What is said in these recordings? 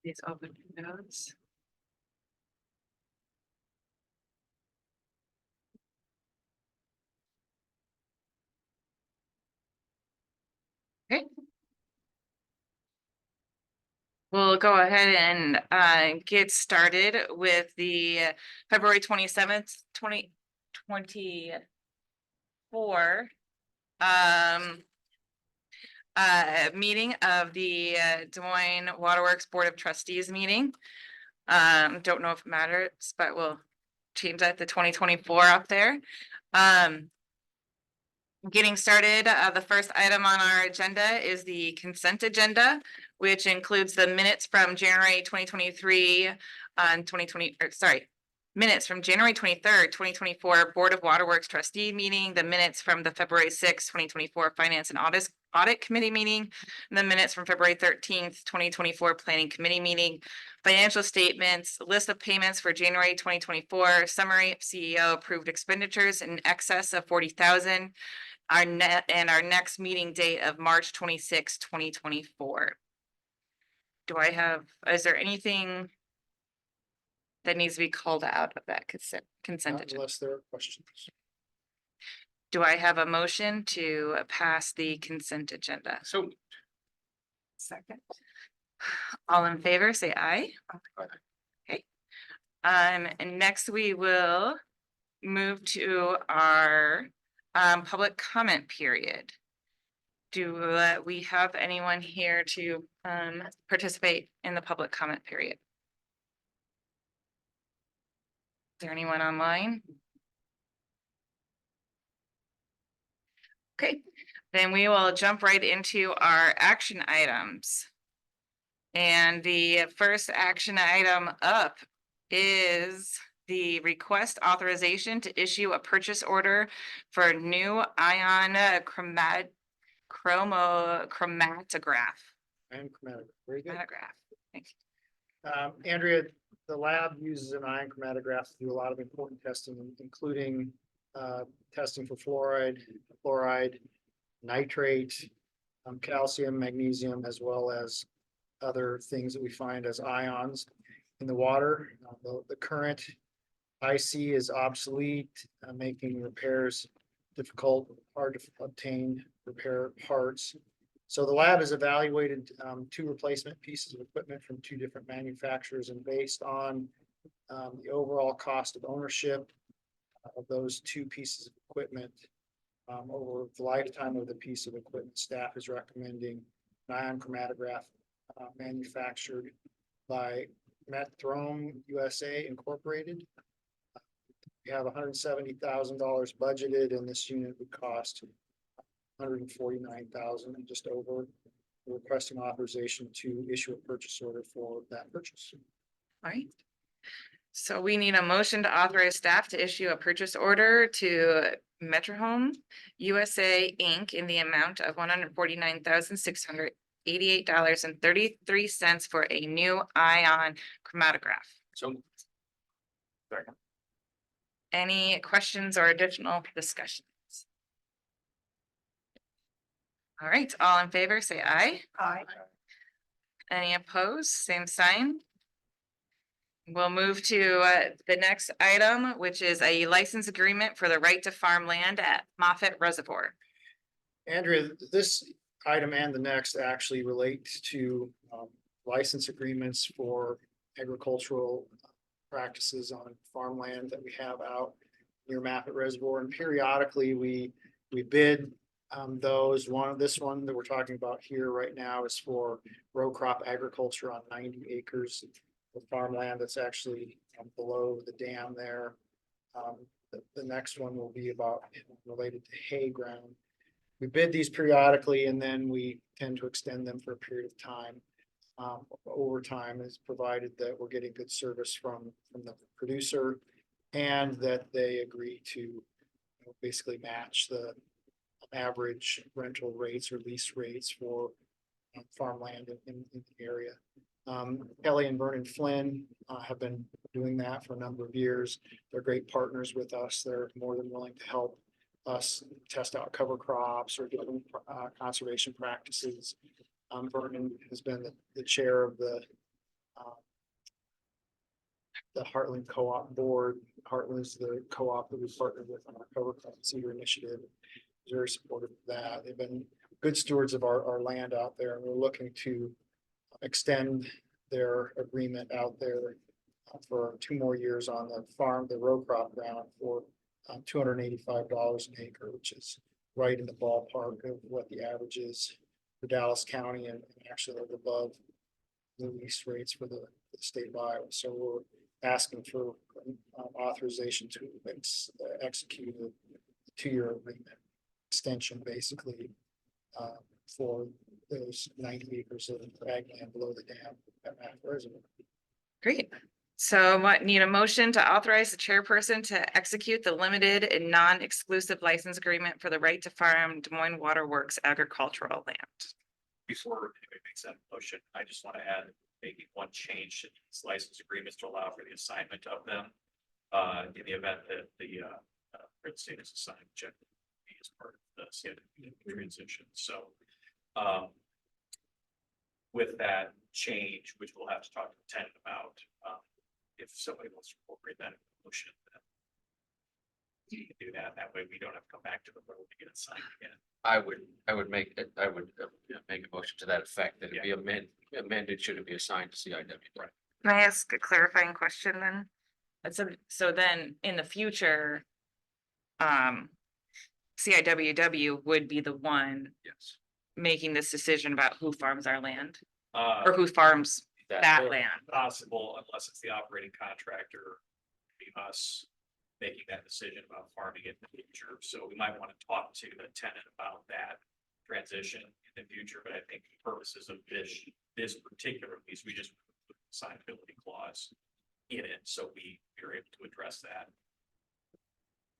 These open notes. Okay. We'll go ahead and get started with the February 27th, 2024 meeting of the Des Moines Waterworks Board of Trustees meeting. Don't know if it matters, but we'll change that to 2024 up there. Getting started, the first item on our agenda is the consent agenda, which includes the minutes from January 2023 on 2020, or sorry, minutes from January 23rd, 2024 Board of Waterworks Trustee meeting, the minutes from the February 6th, 2024 Finance and Audit Committee meeting, and the minutes from February 13th, 2024 Planning Committee meeting, financial statements, list of payments for January 2024, summary of CEO approved expenditures in excess of 40,000, our next meeting date of March 26, 2024. Is there anything that needs to be called out of that consent agenda? Unless there are questions. Do I have a motion to pass the consent agenda? So. Second. All in favor, say aye. Okay. And next we will move to our public comment period. Do we have anyone here to participate in the public comment period? Is there anyone online? Okay, then we will jump right into our action items. And the first action item up is the request authorization to issue a purchase order for new ion chromatograph. Ion chromatograph. Very good. Thank you. Andrea, the lab uses an ion chromatograph to do a lot of important testing, including testing for fluoride, nitrate, calcium, magnesium, as well as other things that we find as ions in the water. The current IC is obsolete, making repairs difficult, hard to obtain repair parts. So the lab has evaluated 2 replacement pieces of equipment from 2 different manufacturers, and based on the overall cost of ownership of those 2 pieces of equipment over the lifetime of the piece of equipment, staff is recommending an ion chromatograph manufactured by Methrome USA Incorporated. We have $170,000 budgeted, and this unit would cost $149,000 and just over. We're requesting authorization to issue a purchase order for that purchase. All right. So we need a motion to authorize staff to issue a purchase order to Methrome USA Inc. in the amount of $149,688.33 for a new ion chromatograph. So. Any questions or additional discussions? All right, all in favor, say aye. Aye. Any opposed? Same sign. We'll move to the next item, which is a license agreement for the right to farm land at Moffett Reservoir. Andrea, this item and the next actually relate to license agreements for agricultural practices on farmland that we have out near Moffett Reservoir, and periodically we bid those. This one that we're talking about here right now is for row crop agriculture on 90 acres of farmland that's actually below the dam there. The next one will be about related to hay ground. We bid these periodically, and then we tend to extend them for a period of time. Over time, is provided that we're getting good service from the producer, and that they agree to basically match the average rental rates or lease rates for farmland in the area. Kelly and Vernon Flynn have been doing that for a number of years. They're great partners with us. They're more than willing to help us test out cover crops or different conservation practices. Vernon has been the chair of the the Heartland Co-op Board. Heartland is the co-op that we partnered with on our Cover Crop Cedar initiative. Very supportive of that. They've been good stewards of our land out there, and we're looking to extend their agreement out there for 2 more years on the farm, the row crop ground for $285 an acre, which is right in the ballpark of what the average is for Dallas County and actually above the lease rates for the state of Iowa. So we're asking for authorization to execute a 2-year agreement extension, basically, for those 90 acres of ag land below the dam at Mac Reservoir. Great. So what need a motion to authorize the chairperson to execute the limited and non-exclusive license agreement for the right to farm Des Moines Waterworks agricultural land. Before anybody makes that motion, I just want to add maybe one change to these license agreements to allow for the assignment of them. In the event that the real estate is assigned, generally as part of the CIW transition. So with that change, which we'll have to talk to the tenant about, if somebody wants to incorporate that in the motion, then you can do that. That way we don't have to come back to the road to get it signed again. I would make a motion to that effect, that it be amended, should it be assigned to CIW. Right. Can I ask a clarifying question then? So then in the future, CIWW would be the one Yes. making this decision about who farms our land Uh, or who farms that or- land. Possible unless it's the operating contractor, be us making that decision about farming it in the future. So we might want to talk to the tenant about that transition in the future, but I think for purposes of this particular piece, we just put the assignability clause in it, so we are able to address that.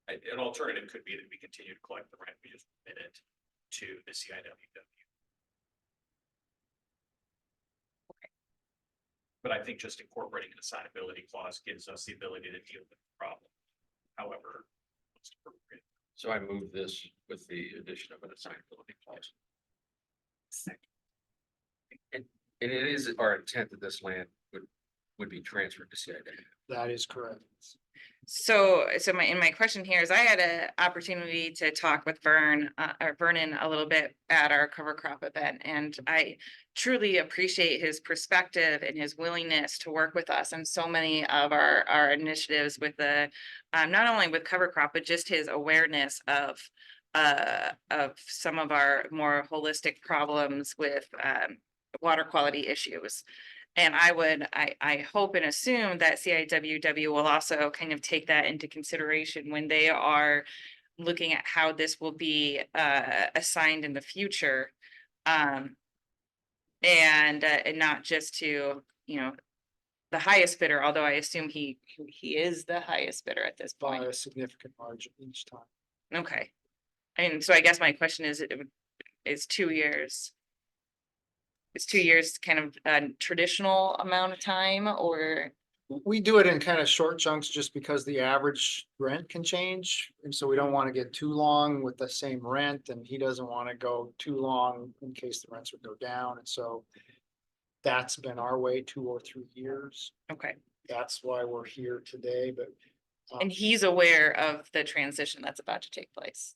An alternative could be that we continue to collect the rent, we just remit it to the CIWW. But I think just incorporating an assignability clause gives us the ability to deal with the problem. However, most appropriate. So I move this with the addition of an assignability clause. And it is our intent that this land would be transferred to CIW. That is correct. So my question here is, I had an opportunity to talk with Vernon a little bit at our cover crop event, and I truly appreciate his perspective and his willingness to work with us on so many of our initiatives with the, not only with cover crop, but just his awareness of some of our more holistic problems with water quality issues. And I hope and assume that CIWW will also kind of take that into consideration when they are looking at how this will be assigned in the future. And not just to, the highest bidder, although I assume he is the highest bidder at this By point. a significant margin each time. Okay. And so I guess my question is, is 2 years? Is 2 years kind of a traditional amount of time, or? We do it in kind of short chunks just because the average rent can change. And so we don't want to get too long with the same rent, and he doesn't want to go too long in case the rents would go down. And so that's been our way, 2 or 3 years. Okay. That's why we're here today, but And he's aware of the transition that's about to take place.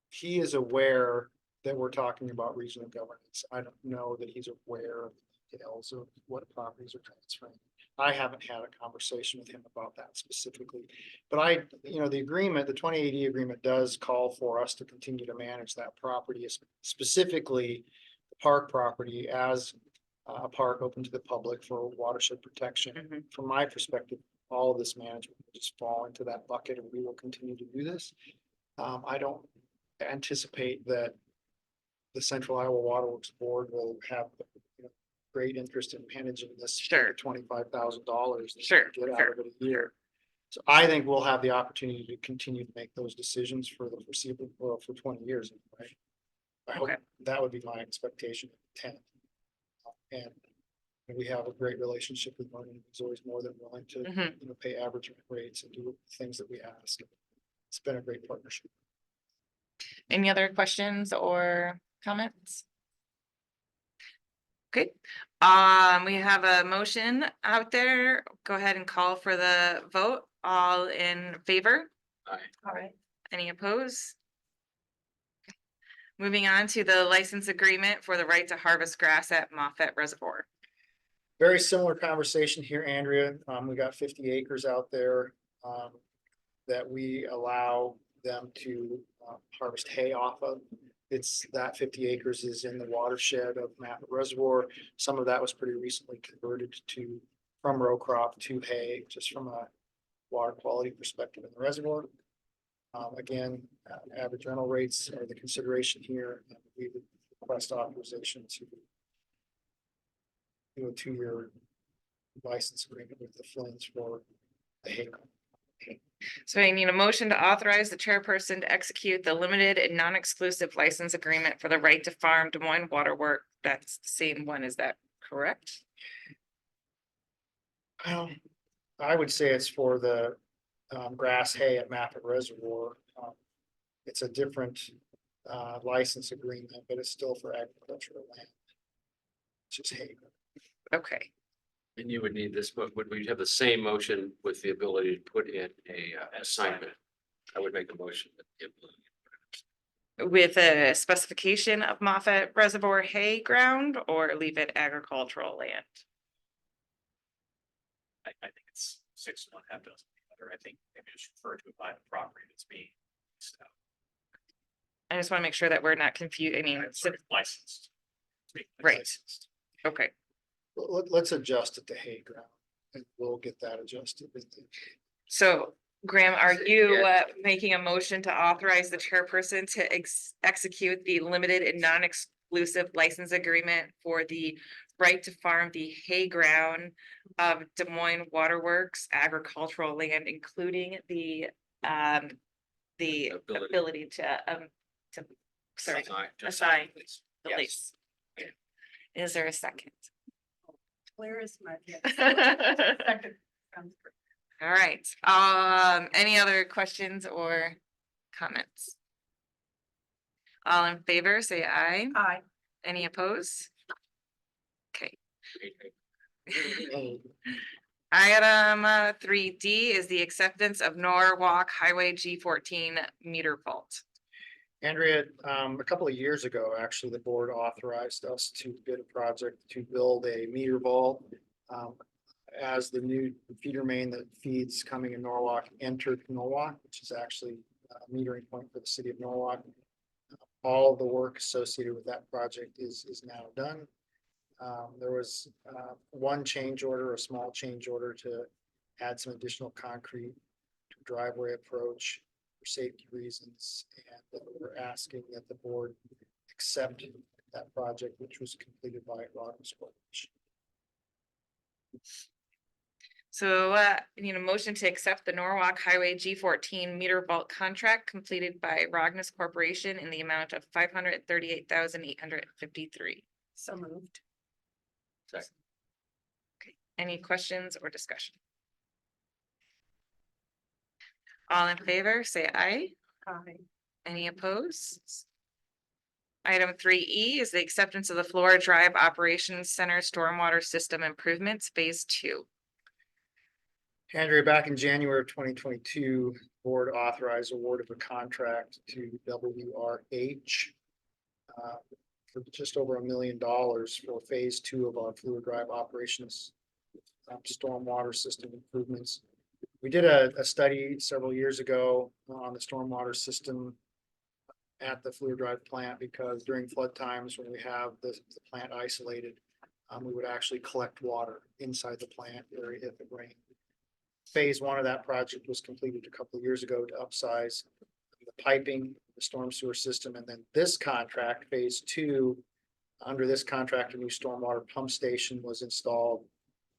he is aware that we're talking about regional governance. I don't know that he's aware of the details of what properties are transferring. I haven't had a conversation with him about that specifically, but the agreement, the 2080 agreement does call for us to continue to manage that property, specifically the park property as a park open to the public for watershed protection. Mhm. From my perspective, all of this management will just fall into that bucket, and we will continue to do this. I don't anticipate that the Central Iowa Waterworks Board will have great interest in managing this. Sure. $25,000. Sure, Get out sure, of it a year. So I think we'll have the opportunity to continue to make those decisions for the foreseeable, well, for 20 years. Right? I hope Okay. that would be my expectation of 10. And we have a great relationship with Moines. He's always more than willing to Mhm. pay average rates and do things that we ask. It's been a great partnership. Any other questions or comments? Okay, we have a motion out there. Go ahead and call for the vote. All in favor? Aye. All right. Any opposed? Moving on to the license agreement for the right to harvest grass at Moffett Reservoir. Very similar conversation here, Andrea. We got 50 acres out there that we allow them to harvest hay off of. It's that 50 acres is in the watershed of Moffett Reservoir. Some of that was pretty recently converted to from row crop to hay, just from a water quality perspective in the reservoir. Again, average rental rates are the consideration here. We would request authorization to do a 2-year license agreement with the Flynns for the hay. So I need a motion to authorize the chairperson to execute the limited and non-exclusive license agreement for the right to farm Des Moines Waterworks. That's the same one, is that correct? I would say it's for the grass hay at Moffett Reservoir. It's a different license agreement, but it's still for agricultural land. It's just hay. Okay, And you would need this, but would we have the same motion with the ability to put in a assignment? I would make a motion. With the ability. with a specification of Moffett Reservoir hay ground or leave it agricultural land? I think it's 6 to 1, half dozen the other. I think maybe just refer to it by the property that's being. So, I just want to make sure that we're not confused. I mean, sorry, licensed. It's being Right. licensed. okay. Let's adjust it to hay ground and we'll get that adjusted. So Graham, are you Yeah. making a motion to authorize the chairperson to execute the limited and non-exclusive license agreement for the right to farm the hay ground of Des Moines Waterworks agricultural land, including the Ability. ability to sorry, Assign. assign the Yes. lease? Is there a second? Where is my? All right, any other questions or comments? All in favor, say aye. Aye. Any opposed? Okay, item 3D is the acceptance of Norwalk Highway G14 meter vault. Andrea, a couple of years ago, actually, the board authorized us to bid a project to build a meter vault. As the new feeder main that feeds coming in Norwalk entered Norwalk, which is actually a metering point for the city of Norwalk. All of the work associated with that project is now done. There was one change order, a small change order to add some additional concrete to driveway approach for safety reasons. And we're asking that the board accept that project, which was completed by Robbins Corporation. So I need a motion to accept the Norwalk Highway G14 meter vault contract completed by Rognus Corporation in the amount of $538,853. So moved. Second. Okay, any questions or discussion? All in favor, say aye. Aye. Any opposed? Item 3E is the acceptance of the Flora Drive Operations Center Stormwater System Improvements Phase 2. Andrea, back in January of 2022, board authorized award of a contract to WRH for just over $1 million for phase 2 of our Flora Drive operations stormwater system improvements. We did a study several years ago on the stormwater system at the Flora Drive plant, because during flood times when we have the plant isolated, we would actually collect water inside the plant area if it rained. Phase 1 of that project was completed a couple of years ago to upsize the piping, the storm sewer system, and then this contract, phase 2, under this contract, a new stormwater pump station was installed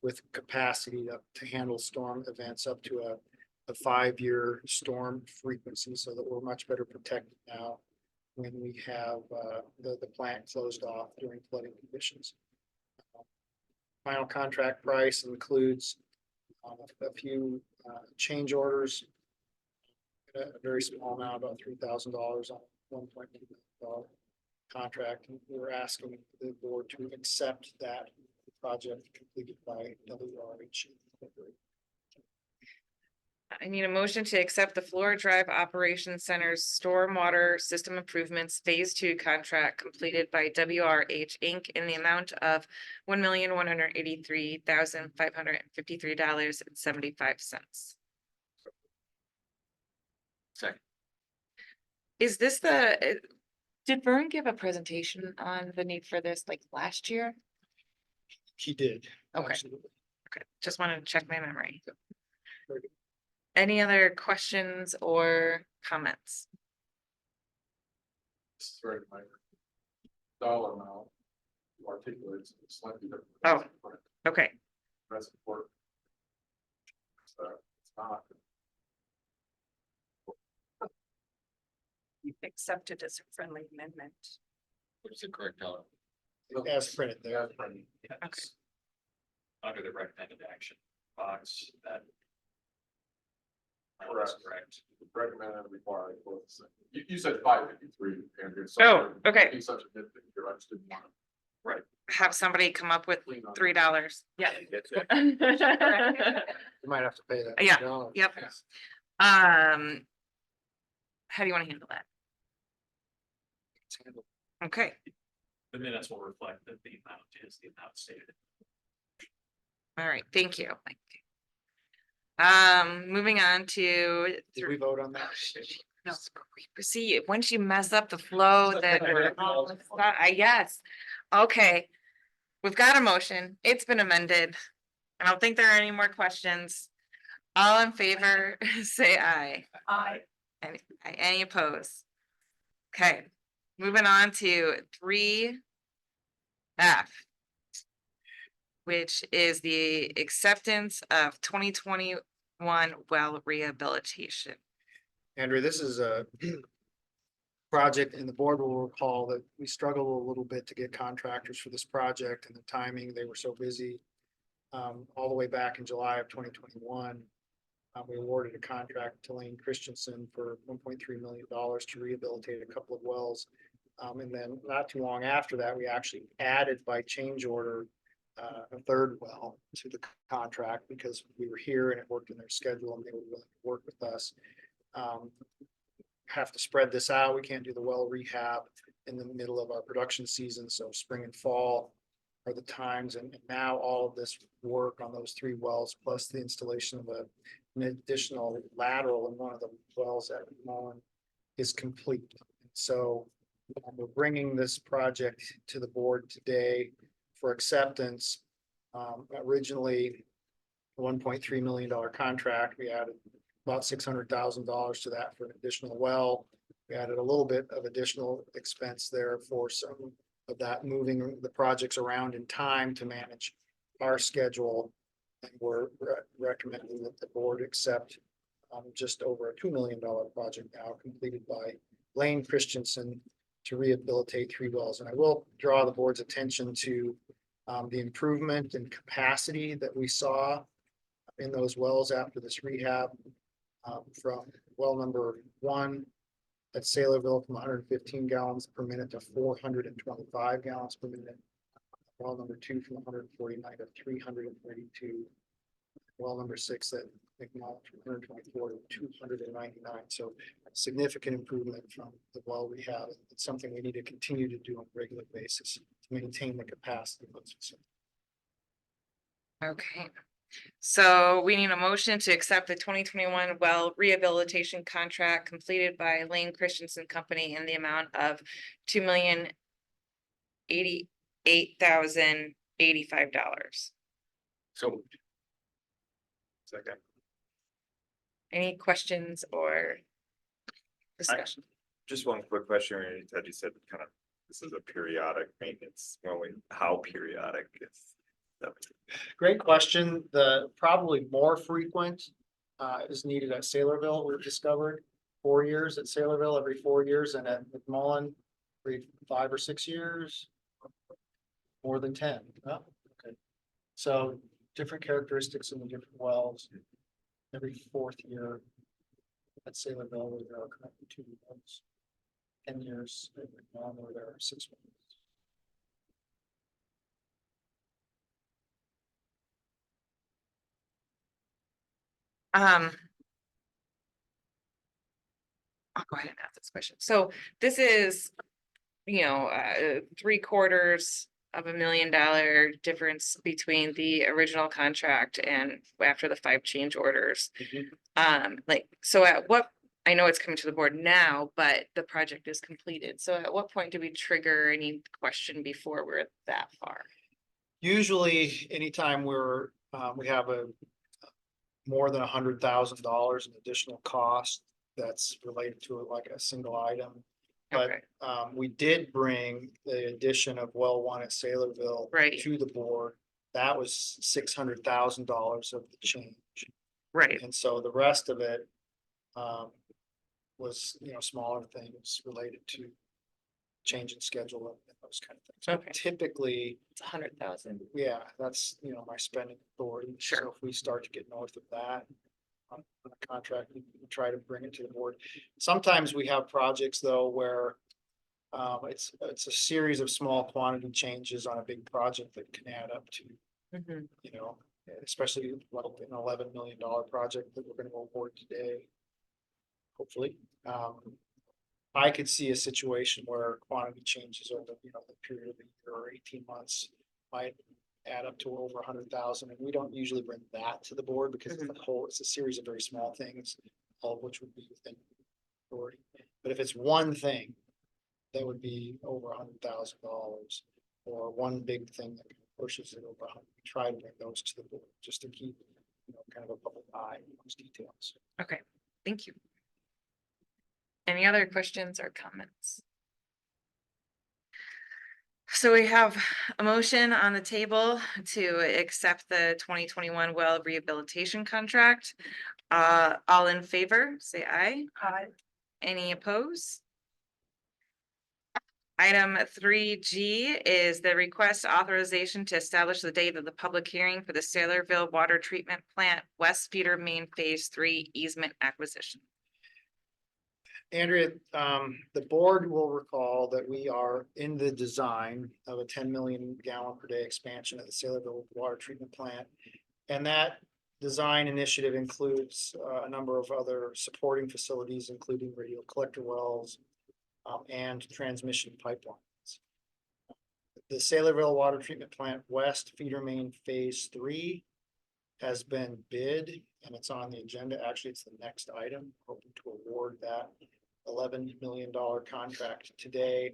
with capacity to handle storm events up to a 5-year storm frequency, so that we're much better protected now when we have the plant closed off during flooding conditions. Final contract price includes a few change orders, a very small amount, about $3,000 on $1.2 million contract, and we're asking the board to accept that project completed by WRH. I need a motion to accept the Flora Drive Operations Center's Stormwater System Improvements Phase 2 contract completed by WRH Inc. in the amount of $1,183,553.75. Second. Is this did Vern give a presentation on the need for this like last year? He did. Okay. Absolutely. Okay, just wanted to check my memory. Very good. Any other questions or comments? This is very minor. Dollar amount articulates slightly different. Oh. Okay, That's important. It's not. Accepted as a friendly amendment. What's the correct dollar? As printed there. Yeah, it's under the recommended action box that. That is correct. Recommended and required. Both the same. You said 553, Andrew. so Oh, okay. Be such a nitpick here, I just didn't want to have somebody come up with lean on. $3. Yeah. You might have to pay that. Yeah, $1. yep. How do you want to handle that? Okay, The minutes will reflect that the amount is the amount stated. all right, thank you. Moving on to. Did we vote on that? No, see, once you mess up the flow, then, yes, okay. We've got a motion, it's been amended. I don't think there are any more questions. All in favor, say aye. Aye. Any opposed? Okay, moving on to 3F. Which is the acceptance of 2021 well rehabilitation. Andrew, this is a project, and the board will recall that we struggled a little bit to get contractors for this project, and the timing, they were so busy. All the way back in July of 2021, we awarded a contract to Lane Christensen for $1.3 million to rehabilitate a couple of wells. And then not too long after that, we actually added by change order a third well to the contract because we were here and it worked in their schedule and they were willing to work with us. Have to spread this out. We can't do the well rehab in the middle of our production season. So spring and fall are the times. And now all of this work on those 3 wells, plus the installation of an additional lateral in one of the wells at Moines is complete. So we're bringing this project to the board today for acceptance. Originally, a $1.3 million contract, we added about $600,000 to that for an additional well. We added a little bit of additional expense there for some of that, moving the projects around in time to manage our schedule. And we're recommending that the board accept just over a $2 million project now completed by Lane Christensen to rehabilitate 3 wells. And I will draw the board's attention to the improvement in capacity that we saw in those wells after this rehab, from well number 1 at Saylorville from 115 gallons per minute to 425 gallons per minute. Well number 2 from 149 to 332. Well number 6 at McMullen from 124 to 299. So significant improvement from the well we have. It's something we need to continue to do on a regular basis to maintain the capacity of those facilities. Okay, so we need a motion to accept the 2021 well rehabilitation contract completed by Lane Christensen Company in the amount of $2,088,085. So moved. Second. Any questions or discussion? Just one quick question, Ted, you said kind of, this is a periodic maintenance, well, how periodic is that? Great question. The probably more frequent is needed at Saylorville. We've discovered 4 years at Saylorville, every 4 years, and at McMullen, every 5 or 6 years. More than 10. Oh, okay. So different characteristics in the different wells. Every 4th year at Saylorville, there are currently 2 wells. 10 years. We're there 6 months. Um. I'll go ahead and ask this question. So this is, $750,000 difference between the original contract and after the 5 change orders. So at what, I know it's coming to the board now, but the project is completed. So at what point do we trigger any question before we're that far? Usually, anytime we have more than $100,000 in additional cost that's related to like a single item. But Okay, we did bring the addition of well one at Saylorville Right. to the board. That was $600,000 of the change. right, And so the rest of it was, smaller things related to change in schedule and those kind of things. But Okay. typically, it's 100,000. yeah, that's, my spending authority. Sure. So if we start to get north of that on a contract, we try to bring it to the board. Sometimes we have projects though where it's a series of small quantity changes on a big project that can add up to, Mhm. especially like an $11 million project that we're gonna award today. Hopefully, I could see a situation where quantity changes over, the period of a year or 18 months might add up to over 100,000, and we don't usually bring that to the board because it's a series of very small things, all of which would be within authority. But if it's one thing, that would be over $100,000, or one big thing that pushes it over 100, we try to bring those to the board just to keep, kind of a public eye on those details. Okay, thank you. Any other questions or comments? So we have a motion on the table to accept the 2021 well rehabilitation contract. All in favor, say aye. Aye. Any opposed? Item 3G is the request authorization to establish the date of the public hearing for the Saylorville Water Treatment Plant West Feeder Main Phase 3 easement acquisition. Andrea, the board will recall that we are in the design of a 10 million gallon per day expansion of the Saylorville Water Treatment Plant. And that design initiative includes a number of other supporting facilities, including radial collector wells and transmission pipelines. The Saylorville Water Treatment Plant West Feeder Main Phase 3 has been bid, and it's on the agenda. Actually, it's the next item, hoping to award that $11 million contract today.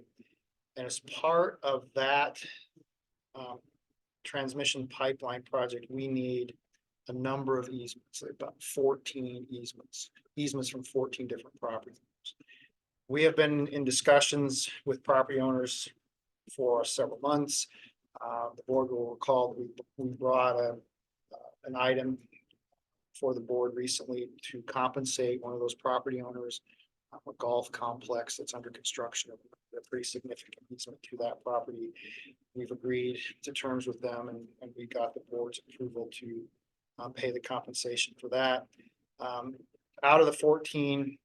And as part of that transmission pipeline project, we need a number of easements, about 14 easements from 14 different property owners. We have been in discussions with property owners for several months. The board will recall that we brought an item for the board recently to compensate one of those property owners, a golf complex that's under construction, a pretty significant easement to that property. We've agreed to terms with them, and we got the board's approval to pay the compensation for that. Out of the 14,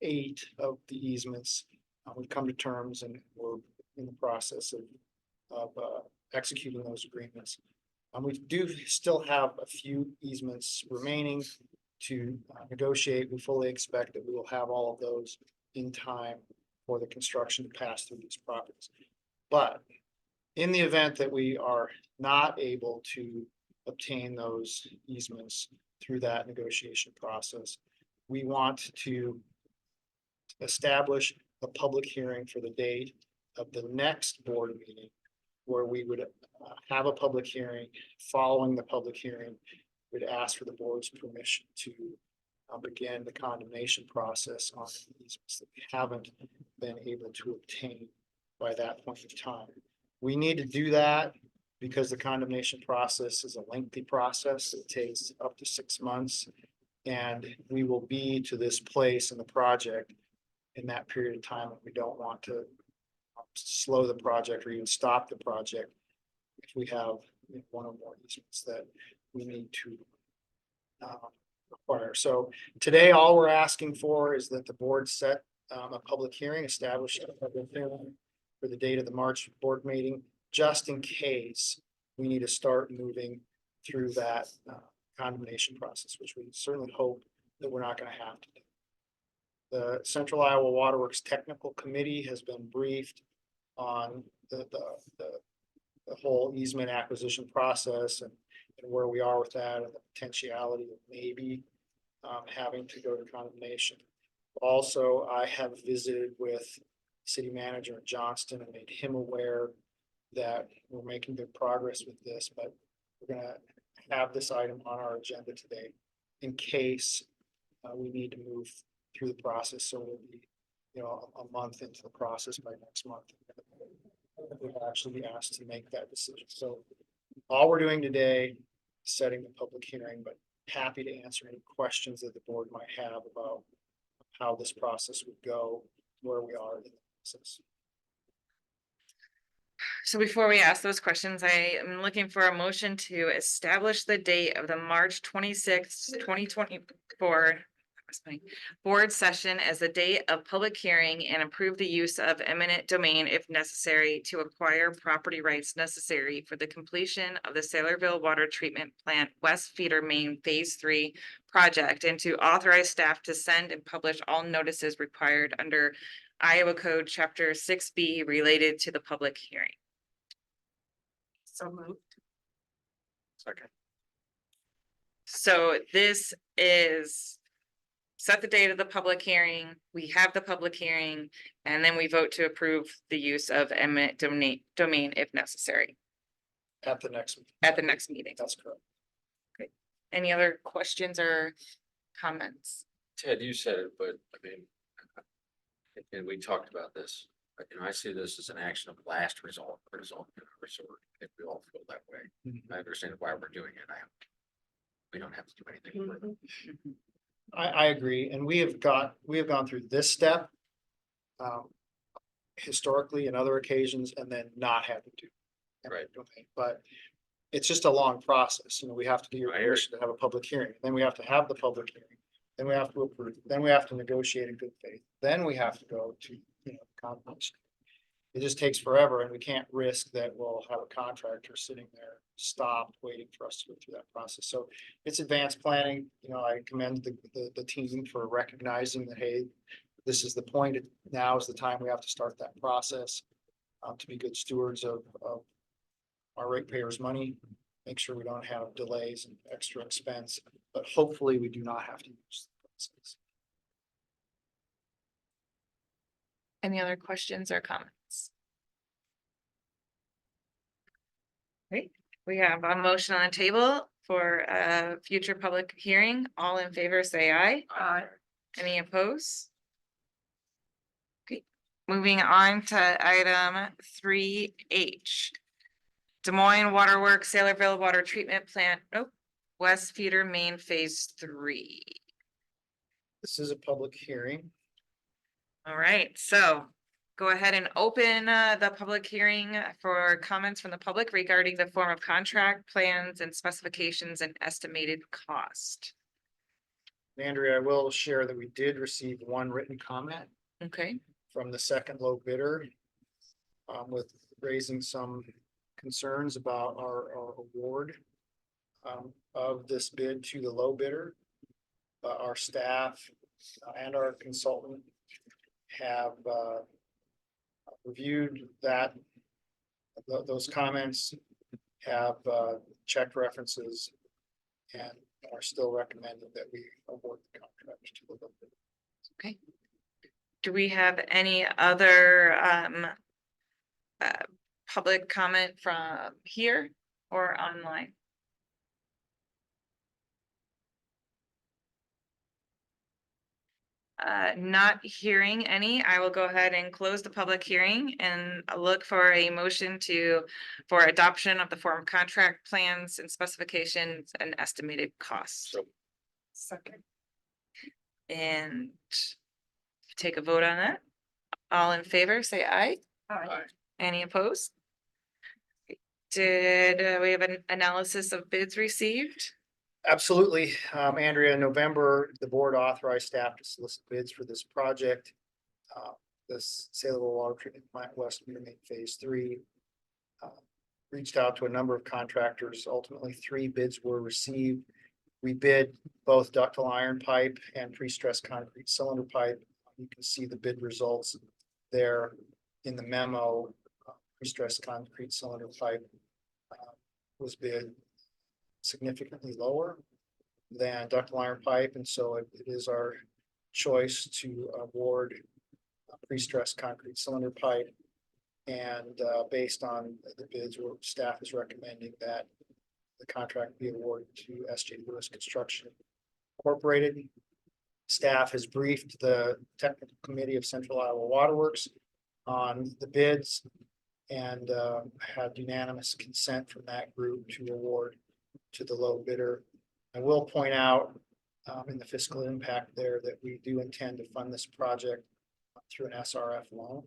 8 of the easements, we've come to terms, and we're in the process of executing those agreements. We do still have a few easements remaining to negotiate. We fully expect that we will have all of those in time for the construction to pass through these properties. But in the event that we are not able to obtain those easements through that negotiation process, we want to establish a public hearing for the date of the next board meeting, where we would have a public hearing. Following the public hearing, we'd ask for the board's permission to begin the condemnation process on easements that we haven't been able to obtain by that point in time. We need to do that because the condemnation process is a lengthy process. It takes up to 6 months, and we will be to this place in the project in that period of time. We don't want to slow the project or even stop the project if we have one or more easements that we need to acquire. So today, all we're asking for is that the board set a public hearing, establish a public hearing for the date of the March board meeting, just in case we need to start moving through that condemnation process, which we certainly hope that we're not going to have to do. The Central Iowa Waterworks Technical Committee has been briefed on the whole easement acquisition process and where we are with that and the potentiality of maybe having to go to condemnation. Also, I have visited with city manager in Johnston and made him aware that we're making good progress with this, but we're gonna have this item on our agenda today in case we need to move through the process. So we'll be, a month into the process by next month. We'll actually be asked to make that decision. So all we're doing today is setting the public hearing, but happy to answer any questions that the board might have about how this process would go, where we are in the process. So before we ask those questions, I am looking for a motion to establish the date of the March 26th, 2024 board session as the date of public hearing and approve the use of eminent domain if necessary to acquire property rights necessary for the completion of the Saylorville Water Treatment Plant West Feeder Main Phase 3 project, and to authorize staff to send and publish all notices required under Iowa Code Chapter 6B related to the public hearing. So moved. Second. So this is set the date of the public hearing, we have the public hearing, and then we vote to approve the use of eminent domain if necessary At the next meeting. at the next meeting. That's correct. Any other questions or comments? Ted, you said it, but I mean, and we talked about this, but I see this as an action of last resort, if we all feel that way. I understand why we're doing it. We don't have to do anything further. I agree, and we have gone through this step historically and other occasions, and then not having to. Right. But it's just a long process, we have to get your I hear permission to have a public hearing, then we have to have the public hearing. Then we have to approve, then we have to negotiate in good faith, then we have to go to, condemnation. It just takes forever, and we can't risk that we'll have a contractor sitting there stopped waiting for us to go through that process. So it's advanced planning. I commend the team for recognizing that, hey, this is the point. Now is the time we have to start that process to be good stewards of our ratepayers' money. Make sure we don't have delays and extra expense, but hopefully we do not have to use the process. Any other questions or comments? Great, we have a motion on the table for a future public hearing. All in favor, say aye. Any opposed? Okay, moving on to item 3H. Des Moines Waterworks, Saylorville Water Treatment Plant, West Feeder Main Phase 3. This is a public hearing. All right, so go ahead and open the public hearing for comments from the public regarding the form of contract, plans, and specifications and estimated cost. Andrea, I will share that we did receive one written comment Okay, from the second low bidder with raising some concerns about our award of this bid to the low bidder. Our staff and our consultant have reviewed those comments, have checked references, and are still recommending that we award the contract to the low bidder. okay. Do we have any other public comment from here or online? Not hearing any, I will go ahead and close the public hearing and look for a motion for adoption of the form of contract, plans and specifications and estimated costs. So Second. And take a vote on that. All in favor, say aye. Aye. Any opposed? Did we have an analysis of bids received? Absolutely. Andrea, in November, the board authorized staff to solicit bids for this project. this saleable water treatment plant West Meter Main Phase 3. Reached out to a number of contractors. Ultimately, 3 bids were received. We bid both ductile iron pipe and pre-stressed concrete cylinder pipe. You can see the bid results there in the memo. Pre-stressed concrete cylinder pipe was bid significantly lower than ductile iron pipe, and so it is our choice to award pre-stressed concrete cylinder pipe. And based on the bids, staff is recommending that the contract be awarded to S.J. Lewis Construction Incorporated. Staff has briefed the technical committee of Central Iowa Waterworks on the bids and had unanimous consent from that group to award to the low bidder. I will point out in the fiscal impact there that we do intend to fund this project through an SRF loan,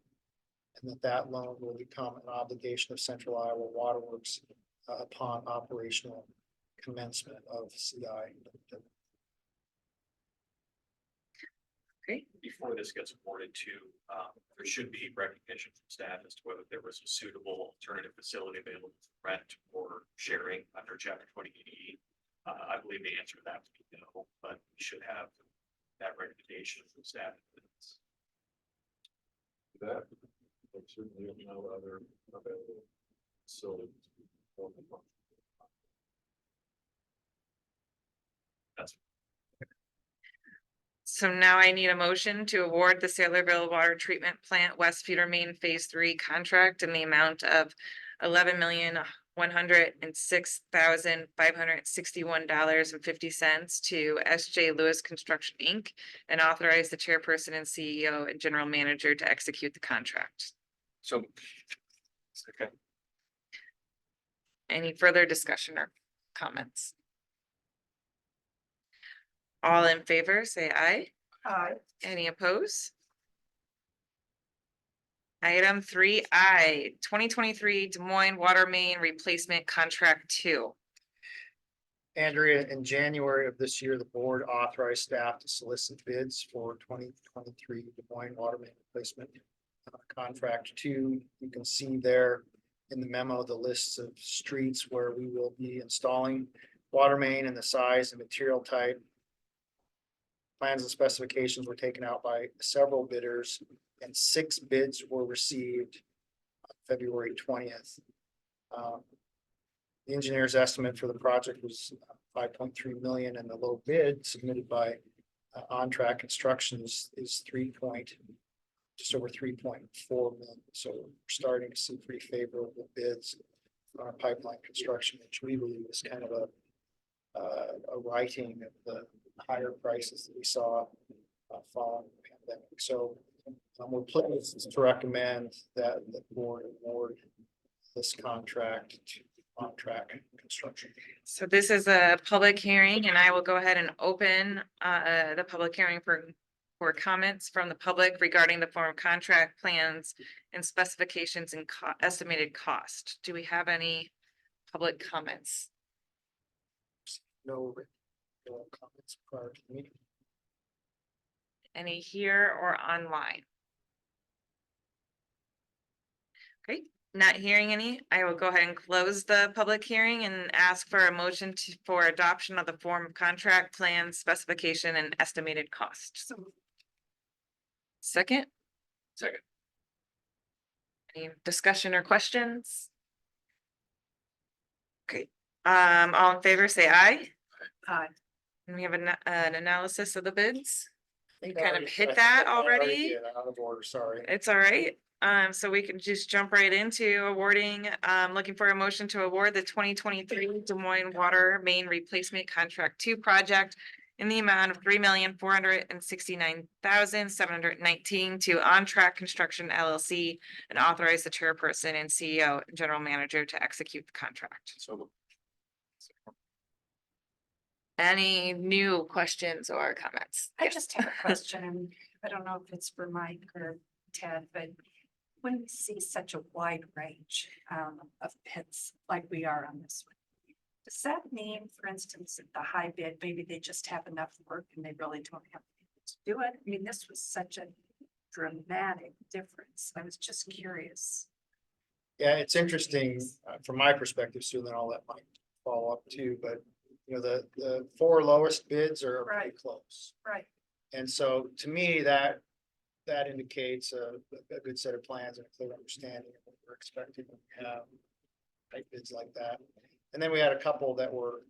and that loan will become an obligation of Central Iowa Waterworks upon operational commencement of CI. Before this gets awarded to, there should be recognition from staff as to whether there was a suitable alternative facility available to rent or sharing under chapter 20E. I believe the answer to that would be no, but we should have that recommendation from staff. That, there certainly have no other available facilities. That's So now I need a motion to award the Saylorville Water Treatment Plant West Feeder Main Phase 3 contract in the amount of $11,106,561.50 to S.J. Lewis Construction, Inc. and authorize the chairperson and CEO and general manager to execute the contract. So okay. Any further discussion or comments? All in favor, say aye. Aye. Any opposed? Item 3I, 2023 Des Moines Water Main Replacement Contract 2. Andrea, in January of this year, the board authorized staff to solicit bids for 2023 Des Moines Water Main Replacement Contract 2. You can see there in the memo, the lists of streets where we will be installing water main and the size and material type. Plans and specifications were taken out by several bidders, and 6 bids were received on February 20th. The engineer's estimate for the project was 5.3 million, and the low bid submitted by On Track Construction is just over 3.4 million. So we're starting to see pretty favorable bids on our pipeline construction, which we believe is kind of a writing of the higher prices that we saw following the pandemic. So we're pleased to recommend that the board award this contract to On Track Construction. So this is a public hearing, and I will go ahead and open the public hearing for comments from the public regarding the form of contract plans and specifications and estimated cost. Do we have any public comments? No comments prior to the meeting. Any here or online? Great, not hearing any. I will go ahead and close the public hearing and ask for a motion for adoption of the form of contract plan specification and estimated cost. Second, second, any discussion or questions? Okay, all in favor, say aye. Aye. And we have an analysis of the bids. You kind of Already- hit I that already already. did, out of order, sorry. It's all right. So we can just jump right into awarding, looking for a motion to award the 2023 Des Moines Water Main Replacement Contract 2 project in the amount of $3,469,719 to On Track Construction LLC and authorize the chairperson and CEO and general manager to execute the contract. so Any new questions or comments? I Yes. just have a question, and I don't know if it's for Mike or Ted, but when we see such a wide range of bids like we are on this one, does that mean, for instance, at the high bid, maybe they just have enough work and they really don't have people to do it? I mean, this was such a dramatic difference. I was just curious. Yeah, it's interesting, from my perspective, Sue, then all that might follow up too, but you know, the four lowest bids are pretty Right. close. Right. And so to me, that indicates a good set of plans and a clear understanding of what we're expecting when we have type bids like that. And then we had a couple that were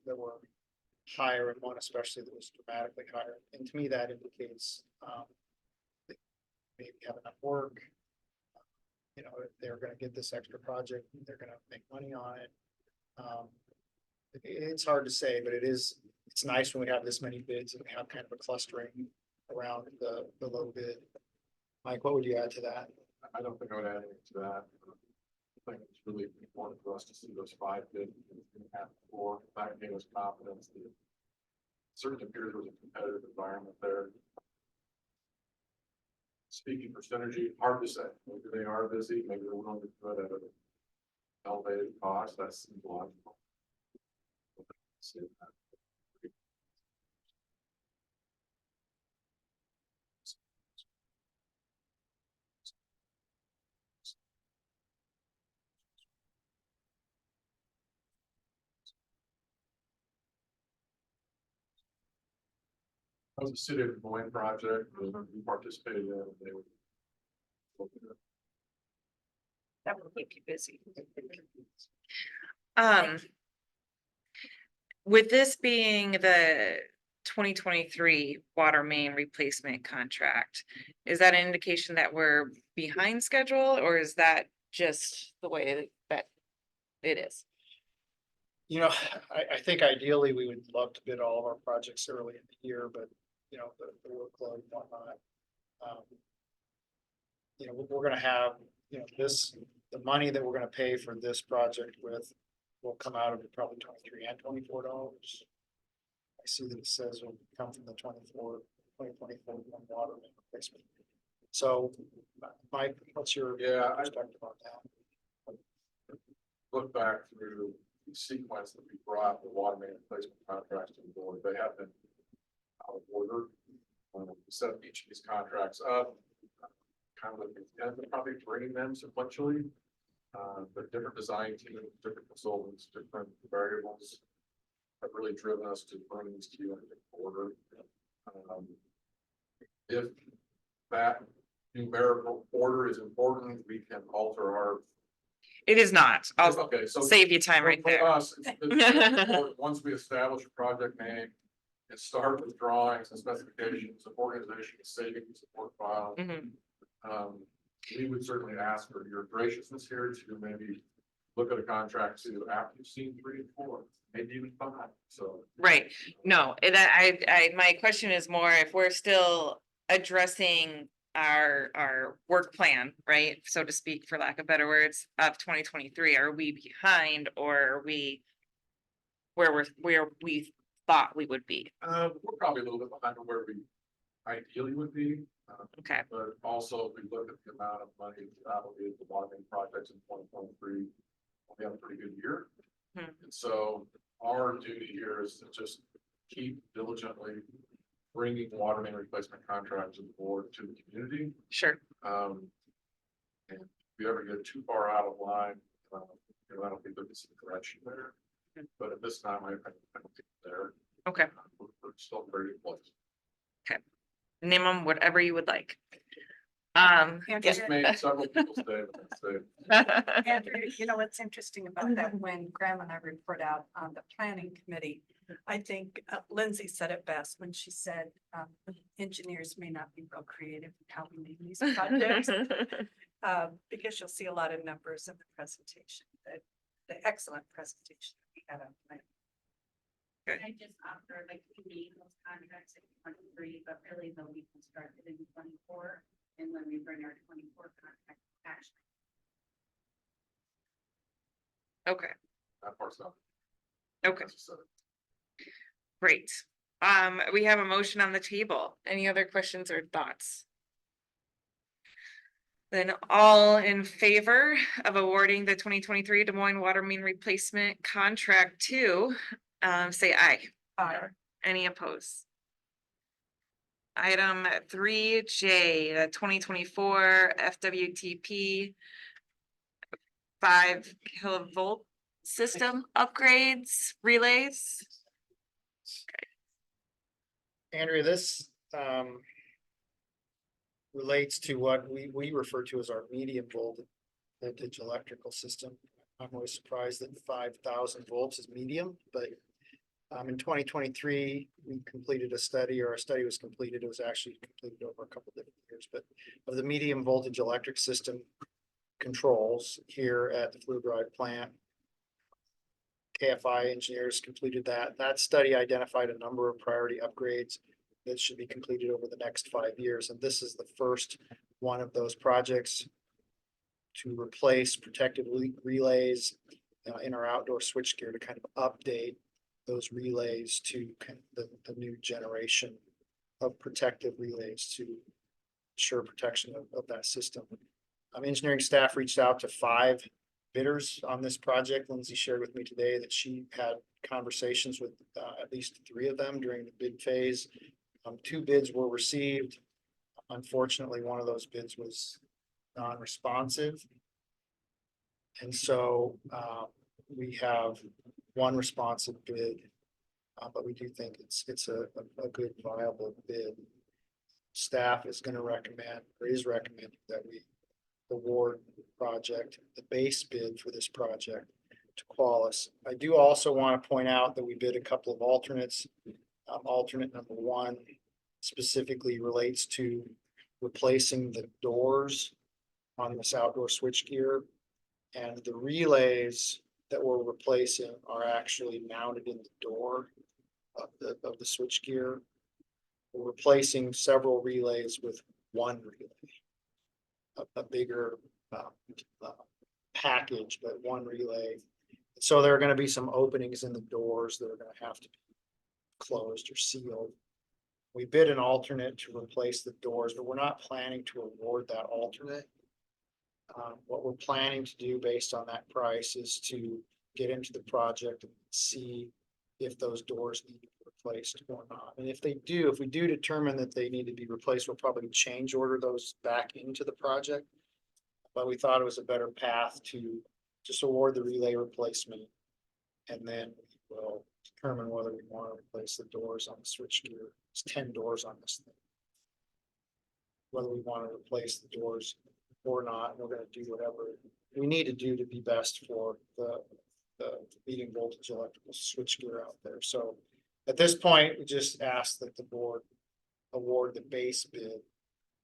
higher, and one especially that was dramatically higher. And to me, that indicates that maybe have enough work. You know, if they're gonna get this extra project, they're gonna make money on it. It's hard to say, but it's nice when we have this many bids and we have kind of a clustering around the low bid. Mike, what would you add to that? I don't think I would add anything to that. I think it's really important for us to see those 5 bids at 4. That gave us confidence that it certainly appears there was a competitive environment there. Speaking for synergy, hard to say. Maybe they are busy, maybe they're willing to do it at an elevated cost. That seems logical. See that. That was a city of Moines project, we participated in, and they were. That will keep you busy. Um, with this being the 2023 water main replacement contract, is that an indication that we're behind schedule, or is that just the way that it is? You know, I think ideally we would love to bid all of our projects early in the year, but you know, the workload and whatnot. You know, we're gonna have, you know, the money that we're gonna pay for this project with will come out of probably $23 and $24. I see that it says it will come from the 2024 water main replacement. So, Mike, what's your Yeah, I perspective on that? look back through the sequence that we brought the water main replacement contracts to the board. They have been out of order. We set each of these contracts up, kind of with the intent of probably bringing them sequentially. But different design teams, different consultants, different variables have really driven us to bring these to you in a different order. If that numerical order is important, we can alter our. It is not. I'll Okay, so. save you time right For there. us, it's important, once we establish a project name and start with drawings and specifications of organization, saving support file. Mhm. We would certainly ask for your graciousness here to maybe look at a contract too after you've seen 3 and 4, maybe even 5, so. Right, no, my question is more if we're still addressing our work plan, right? So to speak, for lack of better words, of 2023, are we behind, or are we where we thought we would be? We're probably a little bit behind where we ideally would be. Okay, But also, if we look at the amount of money allocated to water main projects in 2023, we have a pretty good year. Hmm. And so our duty here is to just keep diligently bringing water main replacement contracts to the board, to the community. sure, And if we ever get too far out of line, you know, I don't think there's a correction there. Hmm. But at this time, I don't think there. okay, We're still very close. name them whatever you would like. Just made several people stay, but that's it. Andrew, you know, what's interesting about that, when Graham and I report out on the planning committee, I think Lindsay said it best when she said, engineers may not be real creative in how we name these projects. Because you'll see a lot of numbers in the presentation, the excellent presentation we had on plan. I just offer like to name those contracts in 23, but really they'll be constructed in 24. And when we bring our 24 contract action. Okay, That part's not. okay, necessary. great. We have a motion on the table. Any other questions or thoughts? Then all in favor of awarding the 2023 Des Moines Water Main Replacement Contract to, say aye. Aye. Any opposed? item 3J, the 2024 FWTP 5 kilovolt system upgrades relays. Andrea, this relates to what we refer to as our medium voltage electrical system. I'm always surprised that 5,000 volts is medium, but in 2023, we completed a study, or a study was completed. It was actually completed over a couple different years, but of the medium voltage electric system controls here at the Fluid Drive plant. KFI engineers completed that. That study identified a number of priority upgrades that should be completed over the next 5 years. And this is the first one of those projects to replace protective relays in our outdoor switchgear to kind of update those relays to kind of the new generation of protective relays to ensure protection of that system. Engineering staff reached out to 5 bidders on this project. Lindsay shared with me today that she had conversations with at least 3 of them during the bid phase. 2 bids were received. Unfortunately, one of those bids was non-responsive. And so we have 1 responsive bid, but we do think it's a good viable bid. Staff is going to recommend, or is recommending, that we award the project, the base bid for this project, to Qualys. I do also want to point out that we bid a couple of alternates. Alternate number 1 specifically relates to replacing the doors on this outdoor switchgear, and the relays that we're replacing are actually mounted in the door of the switchgear. We're replacing several relays with 1 relay, a bigger package, but 1 relay. So there are going to be some openings in the doors that are going to have to be closed or sealed. We bid an alternate to replace the doors, but we're not planning to award that alternate. What we're planning to do based on that price is to get into the project and see if those doors need to be replaced or not. And if we do determine that they need to be replaced, we'll probably change order those back into the project. But we thought it was a better path to just award the relay replacement, and then we'll determine whether we want to replace the doors on the switchgear. It's 10 doors on this thing. Whether we want to replace the doors or not, we're going to do whatever we need to do to be best for the medium voltage electrical switchgear out there. So at this point, we just ask that the board award the base bid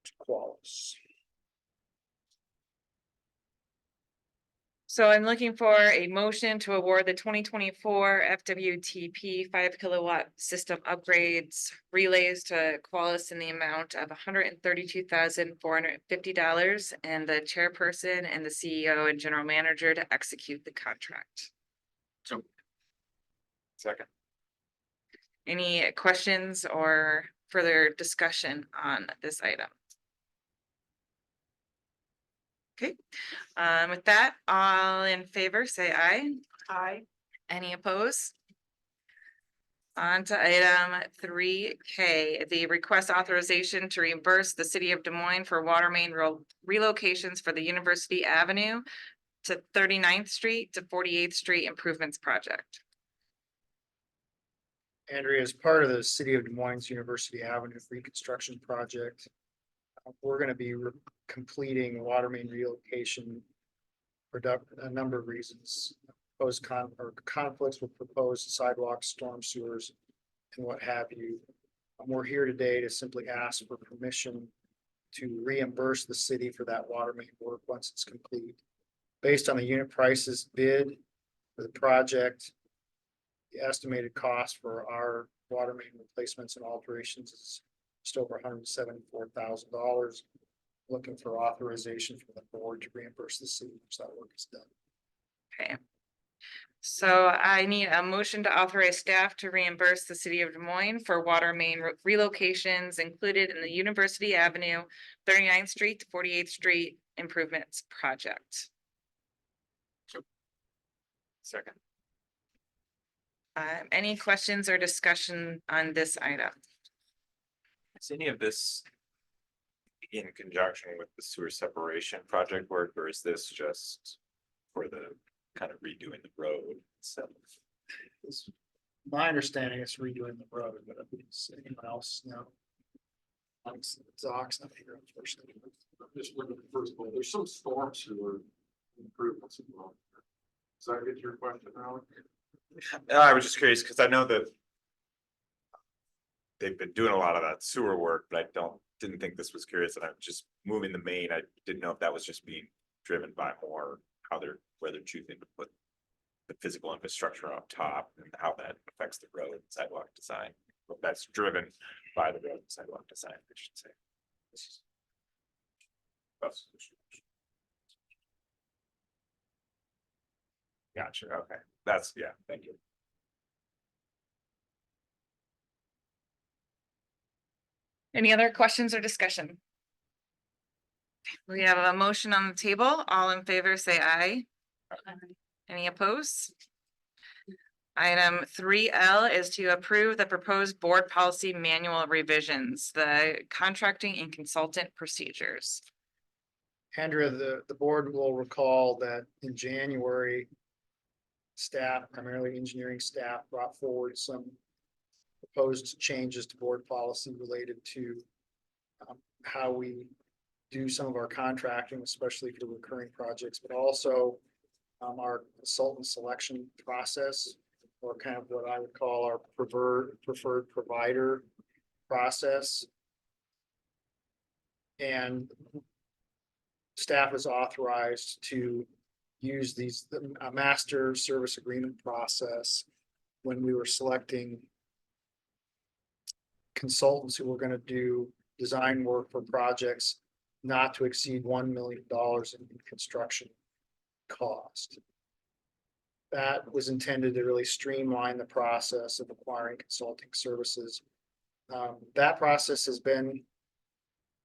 to Qualys. So I'm looking for a motion to award the 2024 FWTP 5 kilowatt system upgrades relays to Qualys in the amount of $132,450, and the chairperson and the CEO and general manager to execute the contract. Second. Any questions or further discussion on this item? Okay, with that, all in favor, say aye. Aye. Any opposed? On to item 3K, the request authorization to reimburse the city of Des Moines for water main relocations for the University Avenue to 39th Street to 48th Street improvements project. Andrea, as part of the City of Des Moines University Avenue reconstruction project, we're going to be completing water main relocation for a number of reasons. Conflicts with proposed sidewalks, storm sewers, and what have you. We're here today to simply ask for permission to reimburse the city for that water main work once it's complete. Based on the unit prices bid for the project, the estimated cost for our water main replacements and alterations is just over $174,000. Looking for authorization from the board to reimburse the city once that work is done. Okay. So I need a motion to authorize staff to reimburse the city of Des Moines for water main relocations included in the University Avenue, 39th Street to 48th Street improvements project. Second. Any questions or discussion on this item? Is any of this in conjunction with the sewer separation project work, or is this just for the kind of redoing the road itself? My understanding is redoing the road, but does anyone else know? Zach's not here, unfortunately. I'm just looking at the first one, there's some storm sewer improvements involved. Does that get your question, Alan? No, I was just curious, because I know that they've been doing a lot of that sewer work, but didn't think this was curious, and I'm just moving the main. I didn't know if that was just being driven by more where they're choosing to put the physical infrastructure on top and how that affects the road and sidewalk design. But that's driven by the road and sidewalk design, I should say. That's- Gotcha, okay. Yeah, thank you. Any other questions or discussion? We have a motion on the table. All in favor, say aye. Any opposed? Item 3L is to approve the proposed board policy manual revisions, the contracting and consultant procedures. Andrea, the board will recall that in January, staff, primarily engineering staff, brought forward some proposed changes to board policy related to how we do some of our contracting, especially for recurring projects, but also our consultant selection process, or kind of what I would call our preferred provider process. And staff is authorized to use a master service agreement process when we were selecting consultants who were going to do design work for projects not to exceed $1 million in construction cost. That was intended to really streamline the process of acquiring consulting services. That process has been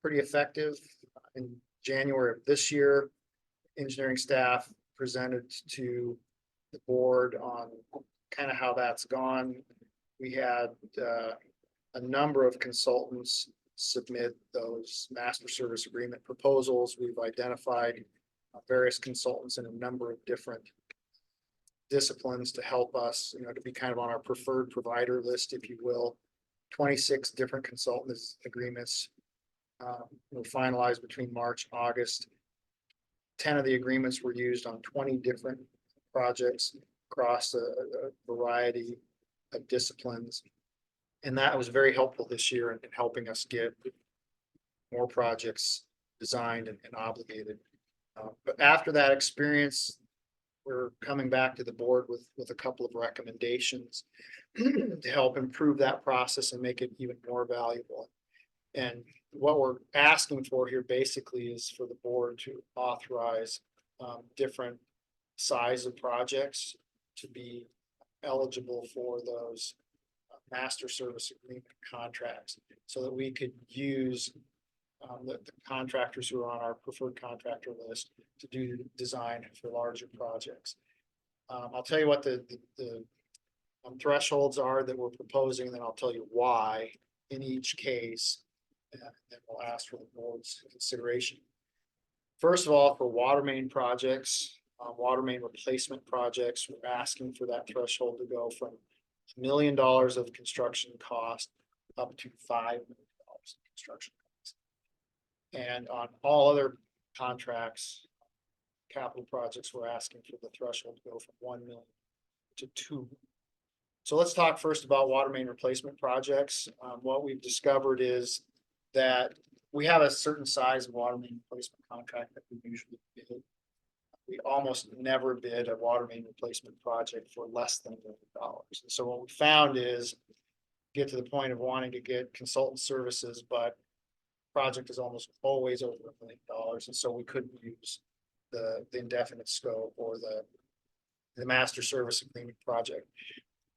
pretty effective. In January of this year, engineering staff presented to the board on kind of how that's gone. We had a number of consultants submit those master service agreement proposals. We've identified various consultants in a number of different disciplines to help us, to be kind of on our preferred provider list, if you will. 26 different consultants agreements were finalized between March and August. 10 of the agreements were used on 20 different projects across a variety of disciplines. And that was very helpful this year in helping us get more projects designed and obligated. But after that experience, we're coming back to the board with a couple of recommendations to help improve that process and make it even more valuable. And what we're asking for here basically is for the board to authorize different size of projects to be eligible for those master service agreement contracts, so that we could use the contractors who are on our preferred contractor list to do design for larger projects. I'll tell you what the thresholds are that we're proposing, and then I'll tell you why in each case, and then we'll ask for the board's consideration. First of all, for water main projects, water main replacement projects, we're asking for that threshold to go from $1 million of construction cost up to $5 million of construction cost. And on all other contracts, capital projects, we're asking for the threshold to go from 1 million to 2 million. So let's talk first about water main replacement projects. What we've discovered is that we have a certain size of water main replacement contract that we usually bid. We almost never bid a water main replacement project for less than $1 million. And so what we found is get to the point of wanting to get consultant services, but project is almost always over $1 million. And so we couldn't use the indefinite scope or the master service agreement project.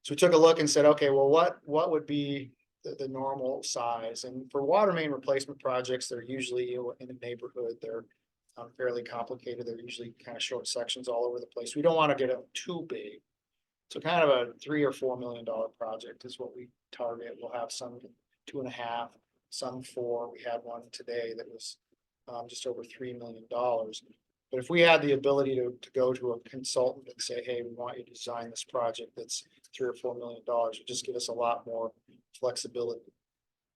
So we took a look and said, okay, well, what would be the normal size? And for water main replacement projects, they're usually in a neighborhood. They're fairly complicated. They're usually kind of short sections all over the place. We don't want to get them too big. So kind of a $3 or $4 million project is what we target. We'll have some 2.5, some four. We had one today that was just over $3 million. But if we had the ability to go to a consultant and say, hey, we want you to design this project that's $3 or $4 million, it would just give us a lot more flexibility.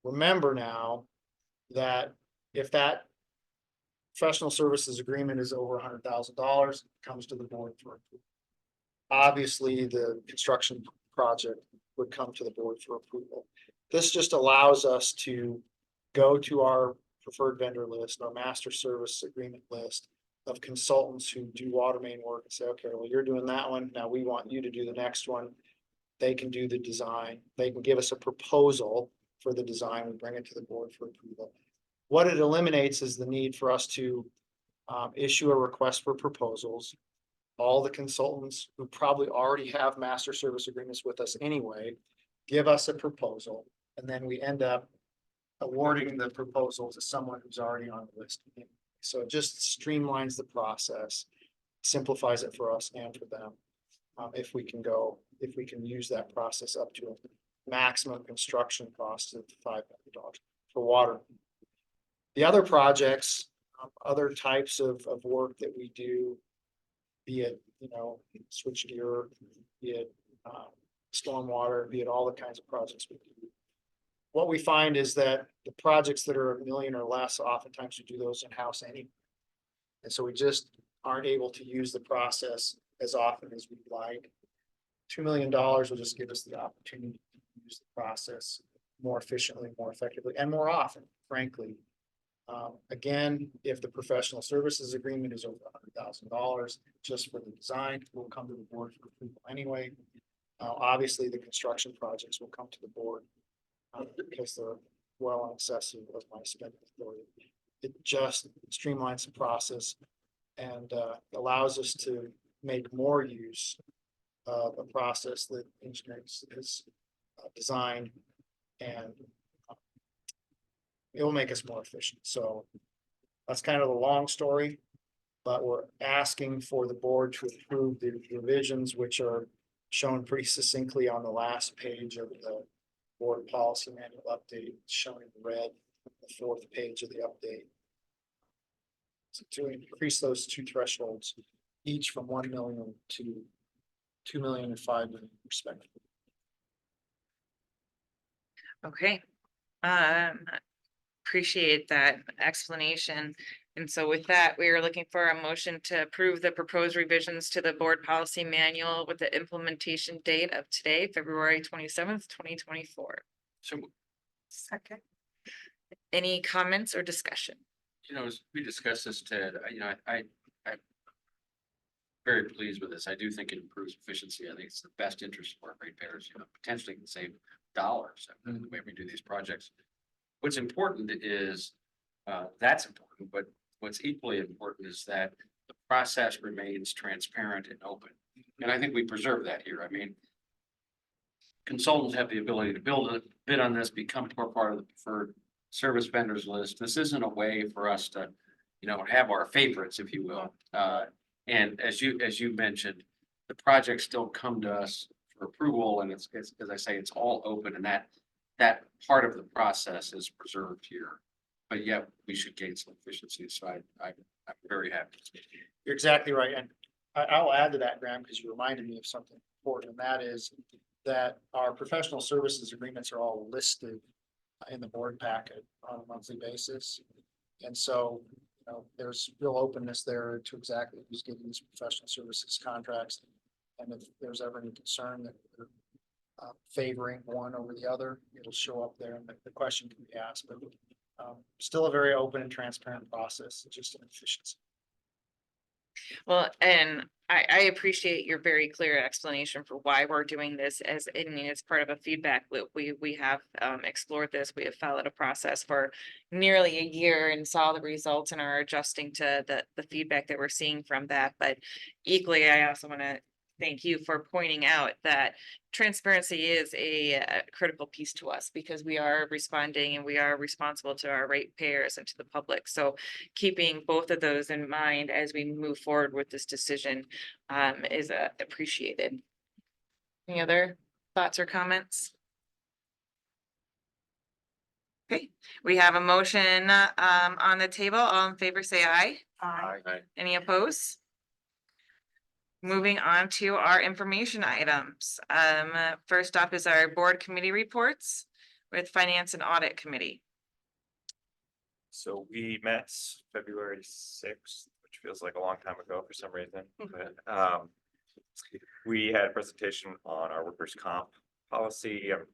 Remember now that if that professional services agreement is over $100,000, it comes to the board for approval. Obviously, the construction project would come to the board for approval. This just allows us to go to our preferred vendor list, our master service agreement list of consultants who do water main work and say, okay, well, you're doing that one. Now we want you to do the next one. They can do the design. They can give us a proposal for the design. We bring it to the board for approval. What it eliminates is the need for us to issue a request for proposals. All the consultants who probably already have master service agreements with us anyway, give us a proposal, and then we end up awarding the proposal to someone who's already on the list. So it just streamlines the process, simplifies it for us and for them. If we can use that process up to a maximum construction cost of $5 million for water. The other projects, other types of work that we do, be it, switchgear, be it stormwater, be it all the kinds of projects we do. What we find is that the projects that are $1 million or less, oftentimes we do those in-house anyway. And so we just aren't able to use the process as often as we'd like. $2 million will just give us the opportunity to use the process more efficiently, more effectively, and more often, frankly. Again, if the professional services agreement is over $100,000 just for the design, we'll come to the board for approval anyway. Obviously, the construction projects will come to the board because they're well in excess of my spending authority. It just streamlines the process and allows us to make more use of a process that engineering is designed, and it will make us more efficient. So that's kind of the long story, but we're asking for the board to approve the revisions, which are shown pretty succinctly on the last page of the board policy manual update, shown in red, the fourth page of the update. So to increase those two thresholds, each from 1 million to 2 million and 5 million respectively. Okay. Appreciate that explanation. And so with that, we are looking for a motion to approve the proposed revisions to the board policy manual with the implementation date of today, February 27th, 2024. So, Second. Any comments or discussion? as we discussed this, Ted, I'm very pleased with this. I do think it improves efficiency. I think it's the best interest of our ratepayers, potentially can save dollars the way we do these projects. What's important is, that's important, but what's equally important is that the process remains transparent and open. And I think we preserve that here. I mean, consultants have the ability to bid on this, become part of the preferred service vendors list. This isn't a way for us to, have our favorites, if you will. And as you mentioned, the projects still come to us for approval, and it's as I say, it's all open, and that part of the process is preserved here. But yet we should gain some efficiency. So I'm very happy. You're exactly right. And I'll add to that, Graham, because you reminded me of something important, and that is that our professional services agreements are all listed in the board packet on a monthly basis. And so, there's real openness there to exactly who's getting these professional services contracts. And if there's ever any concern that we're favoring one over the other, it'll show up there and the question can be asked, but still a very open and transparent process, just an efficiency. Well, and I appreciate your very clear explanation for why we're doing this it's part of a feedback loop. We have explored this. We have followed a process for nearly a year and saw the results and are adjusting to the feedback that we're seeing from that. But equally, I also want to thank you for pointing out that transparency is a critical piece to us because we are responding and we are responsible to our ratepayers and to the public. So keeping both of those in mind as we move forward with this decision is appreciated. Any other thoughts or comments? Okay, we have a motion on the table. All in favor, say aye. Aye. Any opposed? Moving on to our information items. First up is our board committee reports with Finance and Audit Committee. So we met February 6th, which feels like a long time ago for some reason, but we had a presentation on our workers' comp policy. I'm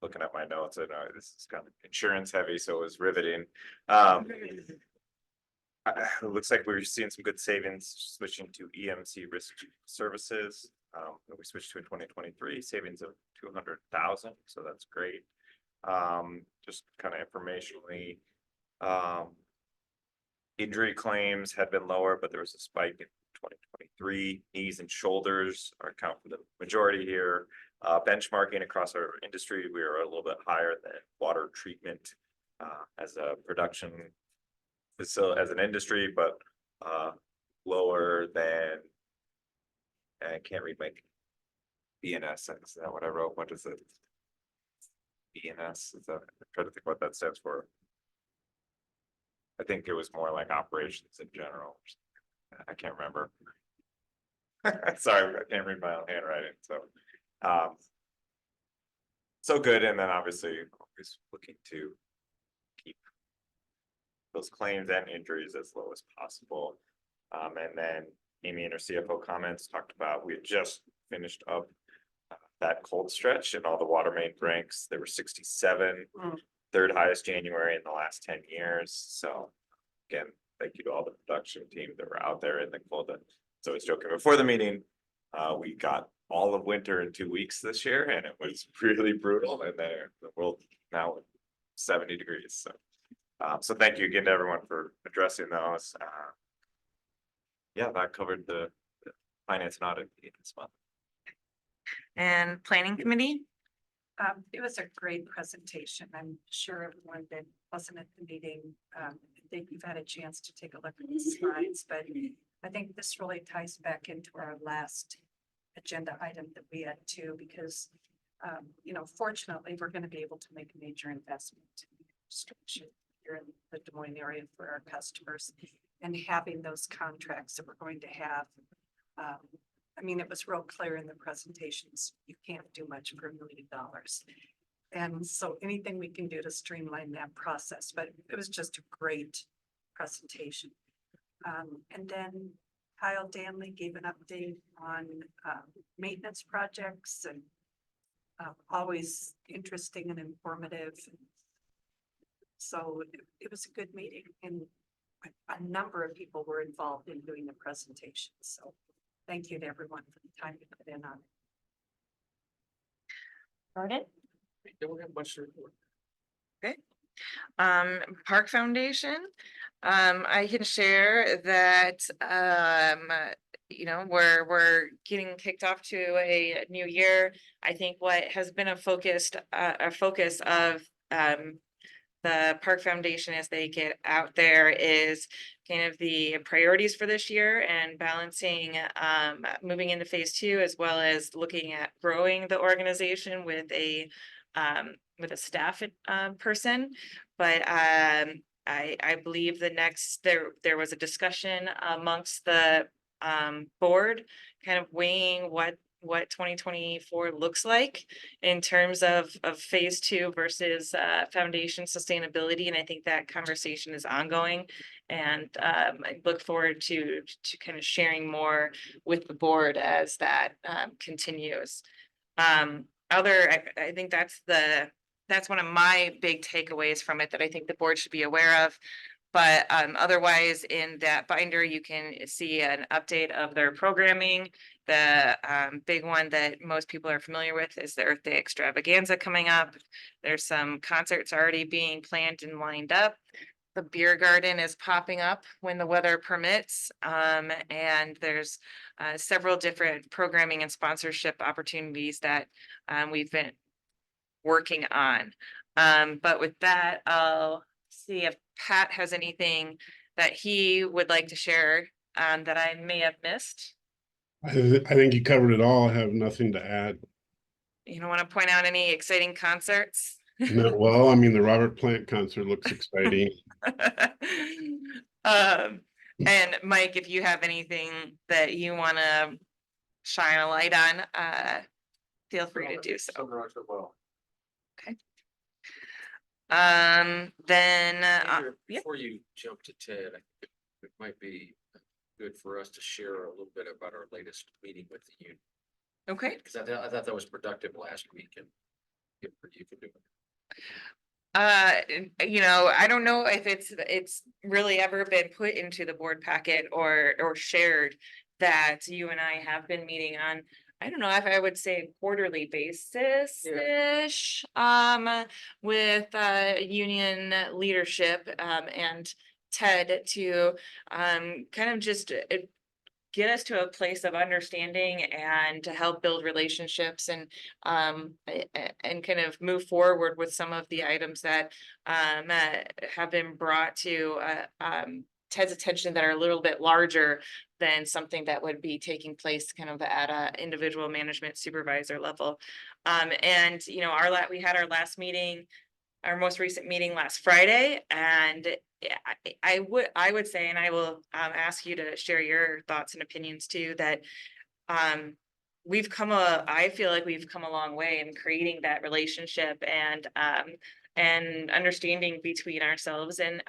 looking at my notes, and this is kind of insurance heavy, so it was riveting. It looks like we're seeing some good savings switching to EMC risk services. We switched to in 2023, savings of 200,000, so that's great. Just kind of informationally, injury claims had been lower, but there was a spike in 2023. Knees and shoulders are account for the majority here. Benchmarking across our industry, we are a little bit higher than water treatment as a production facility, as an industry, but lower than, I can't read my BNS, is that what I wrote? What is it? BNS, is that, I'm trying to think what that stands for. I think it was more like operations in general. I can't remember. Sorry, I can't read my own handwriting, so good, and then obviously always looking to keep those claims and injuries as low as possible. And then Amy and her CFO comments talked about, we had just finished up that cold stretch and all the water main breaks. There were 67, third highest January in the last 10 years. So again, thank you to all the production team that were out there in the cold. So I was joking before the meeting, we got all of winter in 2 weeks this year, and it was really brutal, and the world now 70 degrees. So thank you again to everyone for addressing those. Yeah, that covered the finance and audit meeting this month. And Planning Committee? It was a great presentation. I'm sure everyone that wasn't at the meeting, think you've had a chance to take a look at the slides, but I think this really ties back into our last agenda item that we had too, because fortunately, we're going to be able to make a major investment in infrastructure here in the Des Moines area for our customers, and having those contracts that we're going to have. I mean, it was real clear in the presentations, you can't do much for $1 million. And so anything we can do to streamline that process, but it was just a great presentation. And then Kyle Danley gave an update on maintenance projects, and always interesting and informative. So it was a good meeting, and a number of people were involved in doing the presentation. So thank you to everyone for the time you put in on it. Pardon? Don't have much to report. Park Foundation. I can share that, we're getting kicked off to a new year. I think what has been a focus of, the Park Foundation as they get out there is kind of the priorities for this year and balancing, moving into phase 2, as well as looking at growing the organization with a staff person. But I believe there was a discussion amongst the board, kind of weighing what 2024 looks like in terms of phase 2 versus foundation sustainability. And I think that conversation is ongoing, and I look forward to kind of sharing more with the board as that continues. I think that's one of my big takeaways from it that I think the board should be aware of. But otherwise, in that binder, you can see an update of their programming. The big one that most people are familiar with is the Earth Day extravaganza coming up. There's some concerts already being planned and lined up. The beer garden is popping up when the weather permits. And there's several different programming and sponsorship opportunities that we've been working on. But with that, I'll see if Pat has anything that he would like to share that I may have missed. I think you covered it all. I have nothing to add. You don't want to point out any exciting concerts? No, well, I mean, the Robert Plant concert looks exciting. And Mike, if you have anything that you wanna shine a light on, feel free to do so. Well, Then, Andrew, yeah, before you jump to Ted, I think it might be good for us to share a little bit about our latest meeting with the union. okay. Because I thought that was productive last week and you could do it. I don't know if it's really ever been put into the board packet or shared that you and I have been meeting on, I don't know if I would say quarterly basis-ish, with, union leadership, and Ted to, kind of just get us to a place of understanding and to help build relationships and and kind of move forward with some of the items that have been brought to Ted's attention that are a little bit larger than something that would be taking place kind of at a individual management supervisor level. And we had our last meeting, our most recent meeting last Friday, and I would say, and I will ask you to share your thoughts and opinions too, that um I feel like we've come a long way in creating that relationship and understanding between ourselves and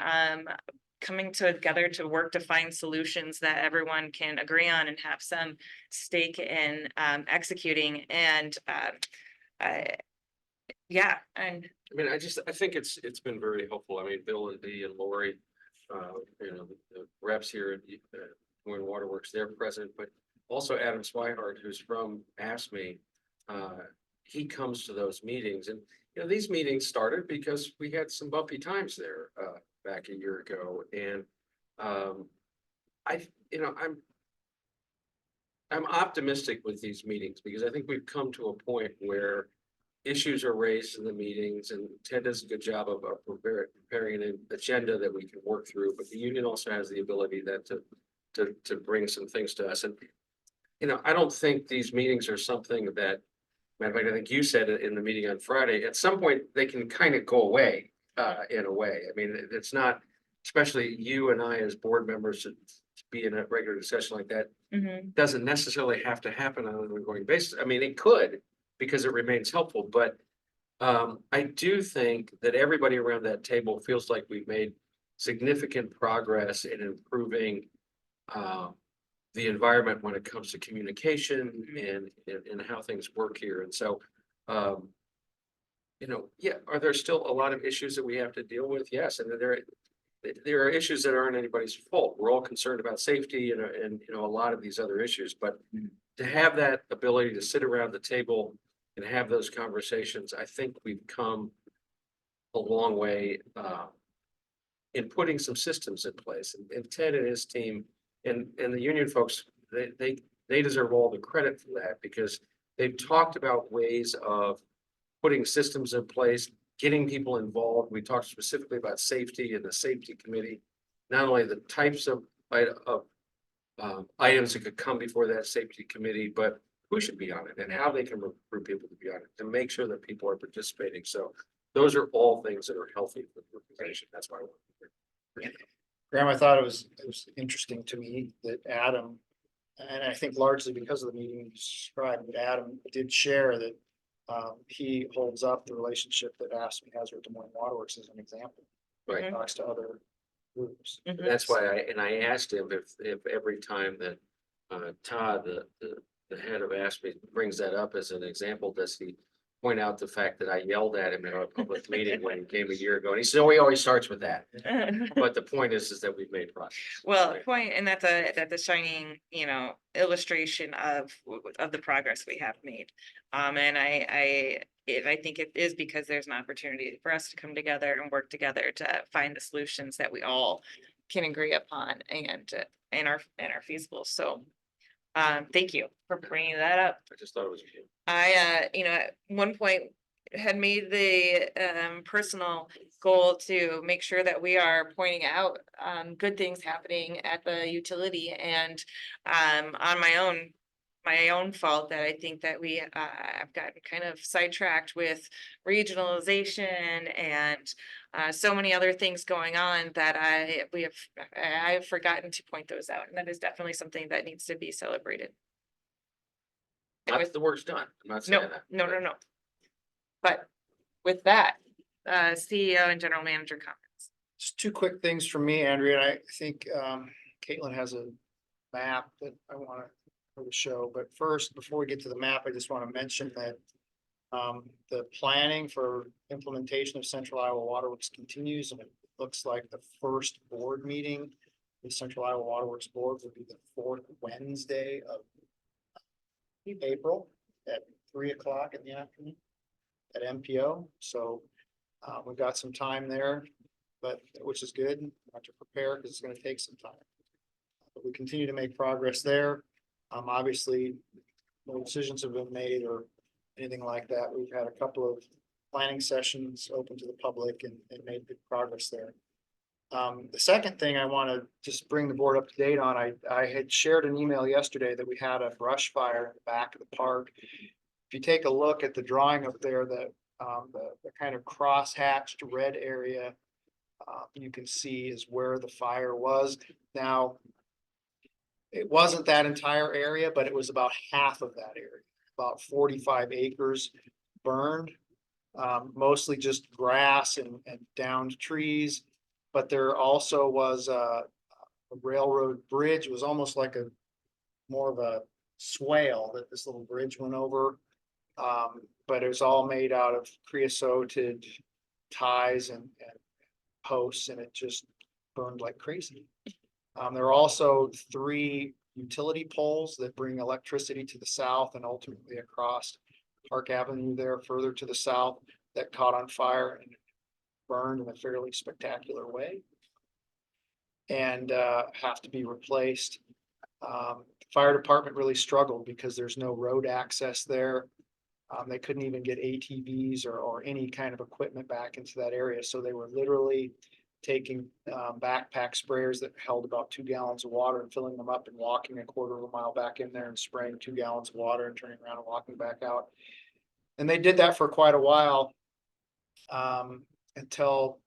coming together to work to find solutions that everyone can agree on and have some stake in executing. And yeah, and I mean, I think it's been very helpful. I mean, Bill and Dee and Lori, the reps here at Moines Waterworks, they're present, but also Adam Swihart, who's from ASME, he comes to those meetings. And, these meetings started because we had some bumpy times there, back a year ago. And, I'm optimistic with these meetings because I think we've come to a point where issues are raised in the meetings and Ted does a good job of preparing an agenda that we can work through, but the union also has the ability to bring some things to us. And, I don't think these meetings are something that, matter of fact, I think you said it in the meeting on Friday, at some point they can kind of go away, in a way. I mean, it's not, especially you and I as board members to be in a regular discussion like that, doesn't necessarily have to happen on an ongoing basis. I mean, it could, because it remains helpful, but I do think that everybody around that table feels like we've made significant progress in improving the environment when it comes to communication and how things work here. And so, yeah, are there still a lot of issues that we have to deal with? Yes, and there are issues that aren't anybody's fault. We're all concerned about safety and a lot of these other issues, but to have that ability to sit around the table and have those conversations, I think we've come a long way in putting some systems in place. And Ted and his team and the union folks, they deserve all the credit for that because they've talked about ways of putting systems in place, getting people involved. We talked specifically about safety and the safety committee, not only the types of items that could come before that safety committee, but who should be on it and how they can recruit people to be on it to make sure that people are participating. So those are all things that are healthy for the organization. That's why we're here. Graham, I thought it was interesting to me that Adam, and I think largely because of the meeting you described, that Adam did share that he holds up the relationship that ASME has with Des Moines Waterworks as an example. Right. He talks to other groups. And that's why I asked him if every time that Todd, the head of ASME, brings that up as an example, does he point out the fact that I yelled at him in our public meeting when he came a year ago? And he said, oh, he always starts with that. But the point is that we've made progress. Well, Right. point, and that's a shining, illustration of the progress we have made. And I think it is because there's an opportunity for us to come together and work together to find the solutions that we all can agree upon and are feasible. So thank you for bringing that up. I just thought it was. I, at one point had made the personal goal to make sure that we are pointing out good things happening at the utility and on my my own fault that I think that I've gotten kind of sidetracked with regionalization and so many other things going on that I've forgotten to point those out. And that is definitely something that needs to be celebrated. Not that the work's done. I'm not saying No, that. no. But with that, CEO and general manager comments. Just two quick things from me, Andrea, and I think Caitlin has a map that I want to show, but first, before we get to the map, I just want to mention that the planning for implementation of Central Iowa Waterworks continues, and it looks like the first board meeting, the Central Iowa Waterworks Board, will be the fourth Wednesday of April at 3 o'clock in the afternoon at MPO. So we've got some time there, but which is good. Have to prepare because it's going to take some time. But we continue to make progress there. Obviously, no decisions have been made or anything like that. We've had a couple of planning sessions open to the public and made good progress there. The second thing I want to just bring the board up to date on, I had shared an email yesterday that we had a brush fire in the back of the park. If you take a look at the drawing up there, the kind of cross-hatched red area, you can see is where the fire was. Now, it wasn't that entire area, but it was about half of that area, about 45 acres burned, mostly just grass and downed trees. But there also was a railroad bridge. It was almost like more of a swale that this little bridge went over. But it was all made out of creosoted ties and posts, and it just burned like crazy. There are also 3 utility poles that bring electricity to the south and ultimately across Park Avenue there further to the south that caught on fire and burned in a fairly spectacular way and have to be replaced. Fire department really struggled because there's no road access there. They couldn't even get ATVs or any kind of equipment back into that area. So they were literally taking backpack sprayers that held about 2 gallons of water and filling them up and walking a quarter of a mile back in there and spraying 2 gallons of water and turning around and walking back out. And they did that for quite a while until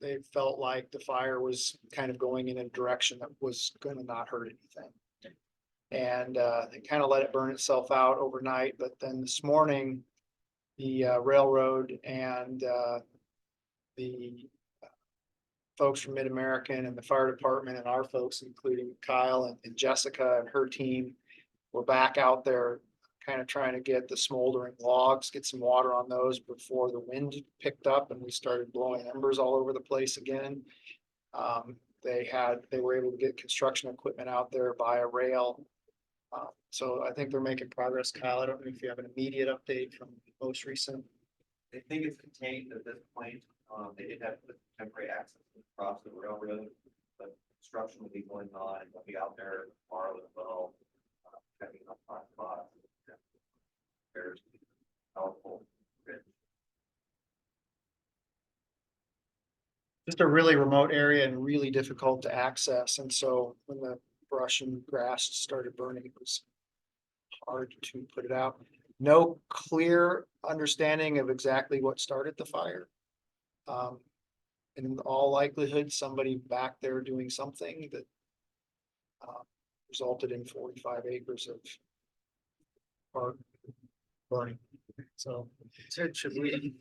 they felt like the fire was kind of going in a direction that was going to not hurt anything. And they kind of let it burn itself out overnight. But then this morning, the railroad and the folks from Mid-American and the fire department and our folks, including Kyle and Jessica and her team, were back out there kind of trying to get the smoldering logs, get some water on those before the wind picked up and we started blowing embers all over the place again. They were able to get construction equipment out there via rail. So I think they're making progress. Kyle, I don't know if you have an immediate update from the most recent. I think it's contained at this point. They did have temporary access across the railroad, but construction will be going on and they'll be out there tomorrow as well. Checking up on spots. There's powerful. Just a really remote area and really difficult to access. And so when the brush and grass started burning, it was hard to put it out. No clear understanding of exactly what started the fire. In all likelihood, somebody back there doing something that resulted in 45 acres of park burning. So Ted, should we,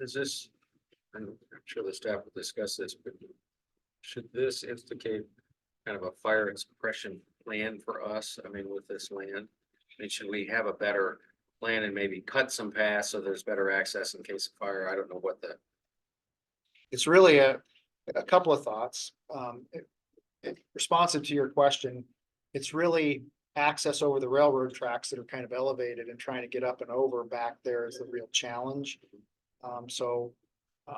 I'm sure the staff will discuss this, but should this instigate kind of a fire suppression plan for us? I mean, with this land, I mean, should we have a better plan and maybe cut some paths so there's better access in case of fire? I don't know what the. it's really a couple of thoughts. Responsive to your question, it's really access over the railroad tracks that are kind of elevated and trying to get up and over back there is the real challenge.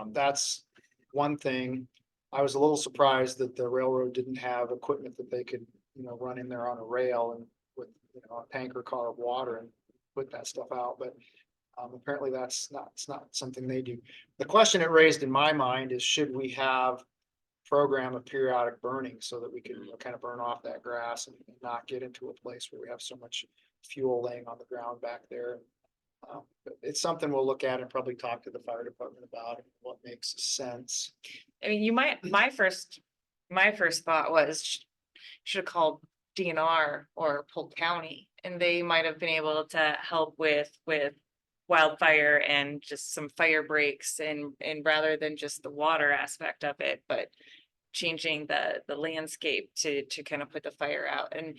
That's one thing. I was a little surprised that the railroad didn't have equipment that they could, run in there on a rail and with, a tanker car of water and put that stuff out. But apparently it's not something they do. The question it raised in my mind is, should we have program of periodic burning so that we can kind of burn off that grass and not get into a place where we have so much fuel laying on the ground back there. But it's something we'll look at and probably talk to the fire department about and what makes sense. I mean, my first thought was should have called DNR or Polk County, and they might have been able to help with wildfire and just some fire breaks and rather than just the water aspect of it, but changing the landscape to kind of put the fire out. And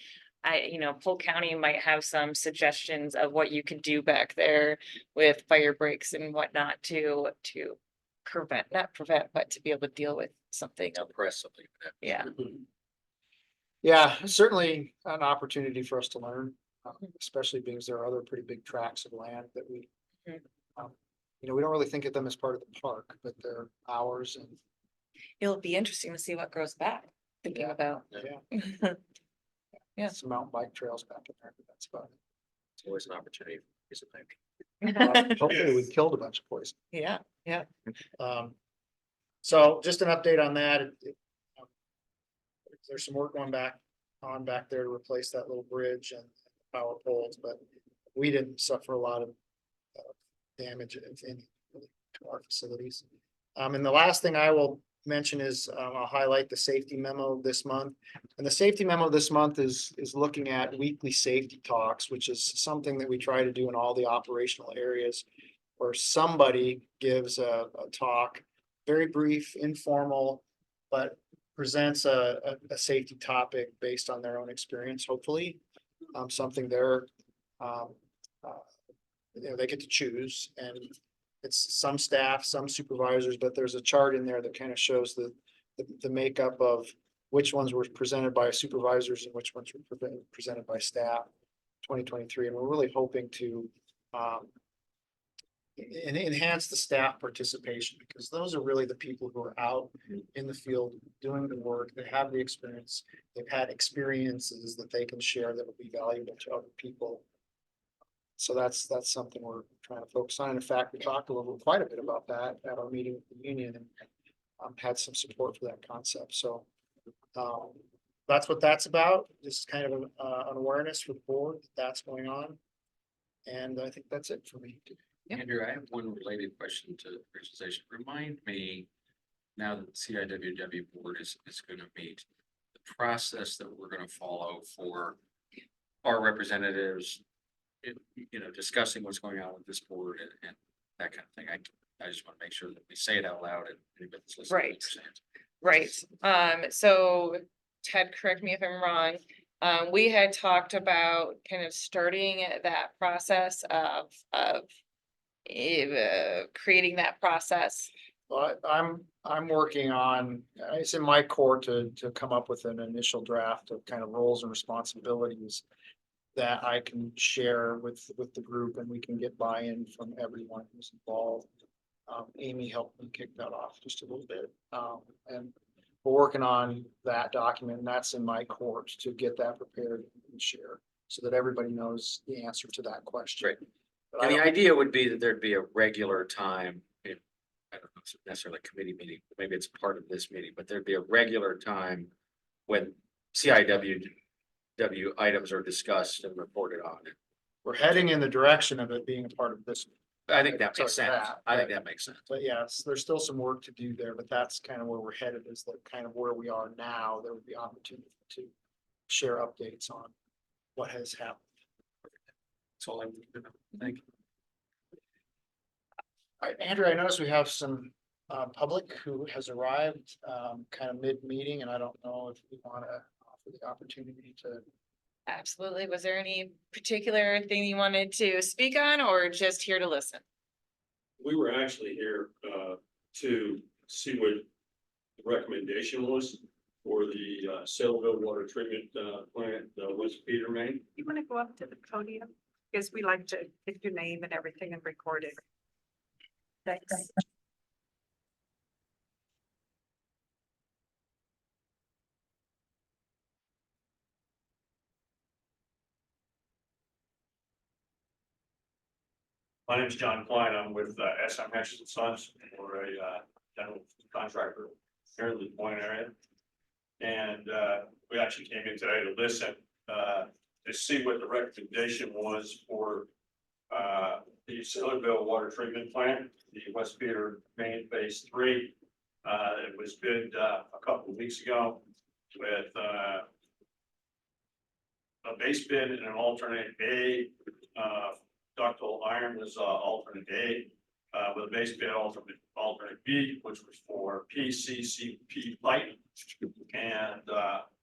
Polk County might have some suggestions of what you could do back there with fire breaks and whatnot to not prevent, but to be able to deal with something. Press something. Yeah. Yeah, certainly an opportunity for us to learn, especially because there are other pretty big tracts of land that we, Mhm. we don't really think of them as part of the park, but they're ours and, It'll be interesting to see what grows back, thinking Yeah. about. yeah. Yeah. Some mountain bike trails back in there, but that's about it. It's always an opportunity. Is it like? Hopefully we killed a bunch of poison. Yeah, So just an update on that. There's some work going back there to replace that little bridge and power poles, but we didn't suffer a lot of damage, if any, to our facilities. And the last thing I will mention is I'll highlight the safety memo this month. And the safety memo this month is looking at weekly safety talks, which is something that we try to do in all the operational areas where somebody gives a talk, very brief, informal, but presents a safety topic based on their own experience, hopefully. Something they get to choose, and it's some staff, some supervisors, but there's a chart in there that kind of shows the makeup of which ones were presented by supervisors and which ones were presented by staff 2023. And we're really hoping to enhance the staff participation, because those are really the people who are out in the field doing the work. They have the experience, they've had experiences that they can share that will be valuable to other people. So that's something we're trying to focus on. In fact, we talked quite a bit about that at our meeting with the union, and had some support for that concept. So that's what that's about. Just kind of an awareness for the board that that's going on. And I think that's it for me. Yep. Andrew, I have one related question to regionalization. Remind me, now that the CIWW board is going to meet, the process that we're going to follow for our representatives, discussing what's going on with this board and that kind of thing. I just want to make sure that we say it out loud and anybody that's listening Right. understands. Right. So Ted, correct me if I'm wrong. We had talked about kind of starting that process of creating that process. But I'm working on, it's in my court to come up with an initial draft of kind of roles and responsibilities that I can share with the group, and we can get buy-in from everyone who's involved. Amy helped me kick that off just a little bit. And we're working on that document, and that's in my court to get that prepared and share so that everybody knows the answer to that question. Right. But And I the don't- idea would be that there'd be a regular time, I don't know if it's necessarily a committee meeting, maybe it's part of this meeting, but there'd be a regular time when CIWW items are discussed and reported on. We're heading in the direction of it being a part of this. I think that makes Sorry, sense. that, I think but- that makes sense. But yes, there's still some work to do there, but that's kind of where we're headed, is that kind of where we are now. There would be opportunity to share updates on what has happened. That's all I need to know. Thank you. All right, Andrew, I noticed we have some public who has arrived kind of mid-meeting, and I don't know if we want to offer the opportunity to. Absolutely. Was there any particular thing you wanted to speak on or just here to listen? We were actually here to see what the recommendation was for the Sayleville Water Treatment Plant, West Peter, Maine. You want to go up to the podium? Because we like to get your name and everything and record it. Thanks. My name is John Klein. I'm with SM Henderson Sons. We're a general contractor here in the Moines area. And we actually came in today to listen to see what the recommendation was for the Silverville Water Treatment Plant, the West Peter Main Phase 3. It was bid a couple of weeks ago with a base bid and an alternate A. Ductile iron was alternate A, with a base bid alternate B, which was for PCCP pipe. And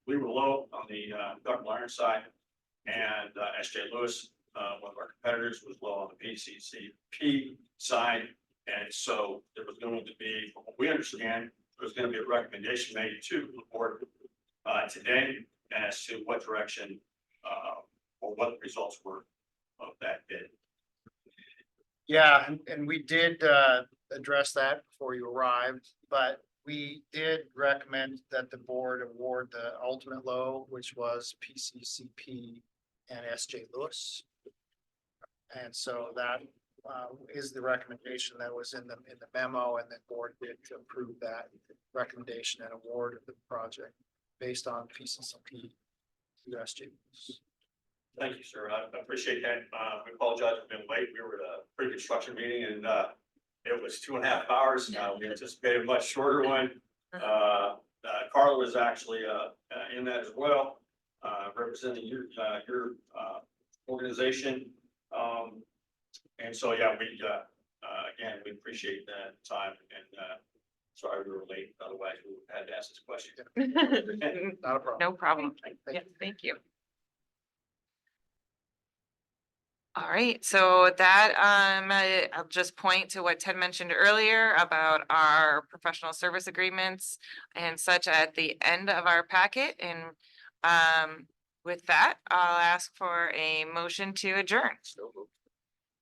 we were low on the ductile iron side, and SJ Lewis, one of our competitors, was low on the PCCP side. And so there was going to be, from what we understand, there was going to be a recommendation made to the board today as to what direction or what the results were of that bid. Yeah, and we did address that before you arrived, but we did recommend that the board award the ultimate low, which was PCCP and SJ Lewis. And so that is the recommendation that was in the memo, and the board did approve that recommendation and award of the project based on PCCP to SJ Lewis. Thank you, sir. I appreciate that. We apologize for being late. We were at a pre-construction meeting and it was 2.5 hours. We anticipated a much shorter one. Carla was actually in that as well, representing your organization. And so, yeah, we again, we appreciate that time, and sorry we were late. Otherwise, we had to ask this question. Not a problem. No problem. Thank Yeah, you. thank you. All right, so that, I'll just point to what Ted mentioned earlier about our professional service agreements and such at the end of our packet. And with that, I'll ask for a motion to adjourn.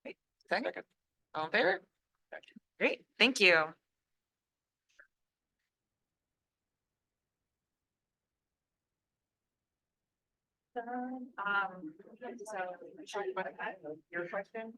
Wait, second, all in favor? Great, thank you. So, your question?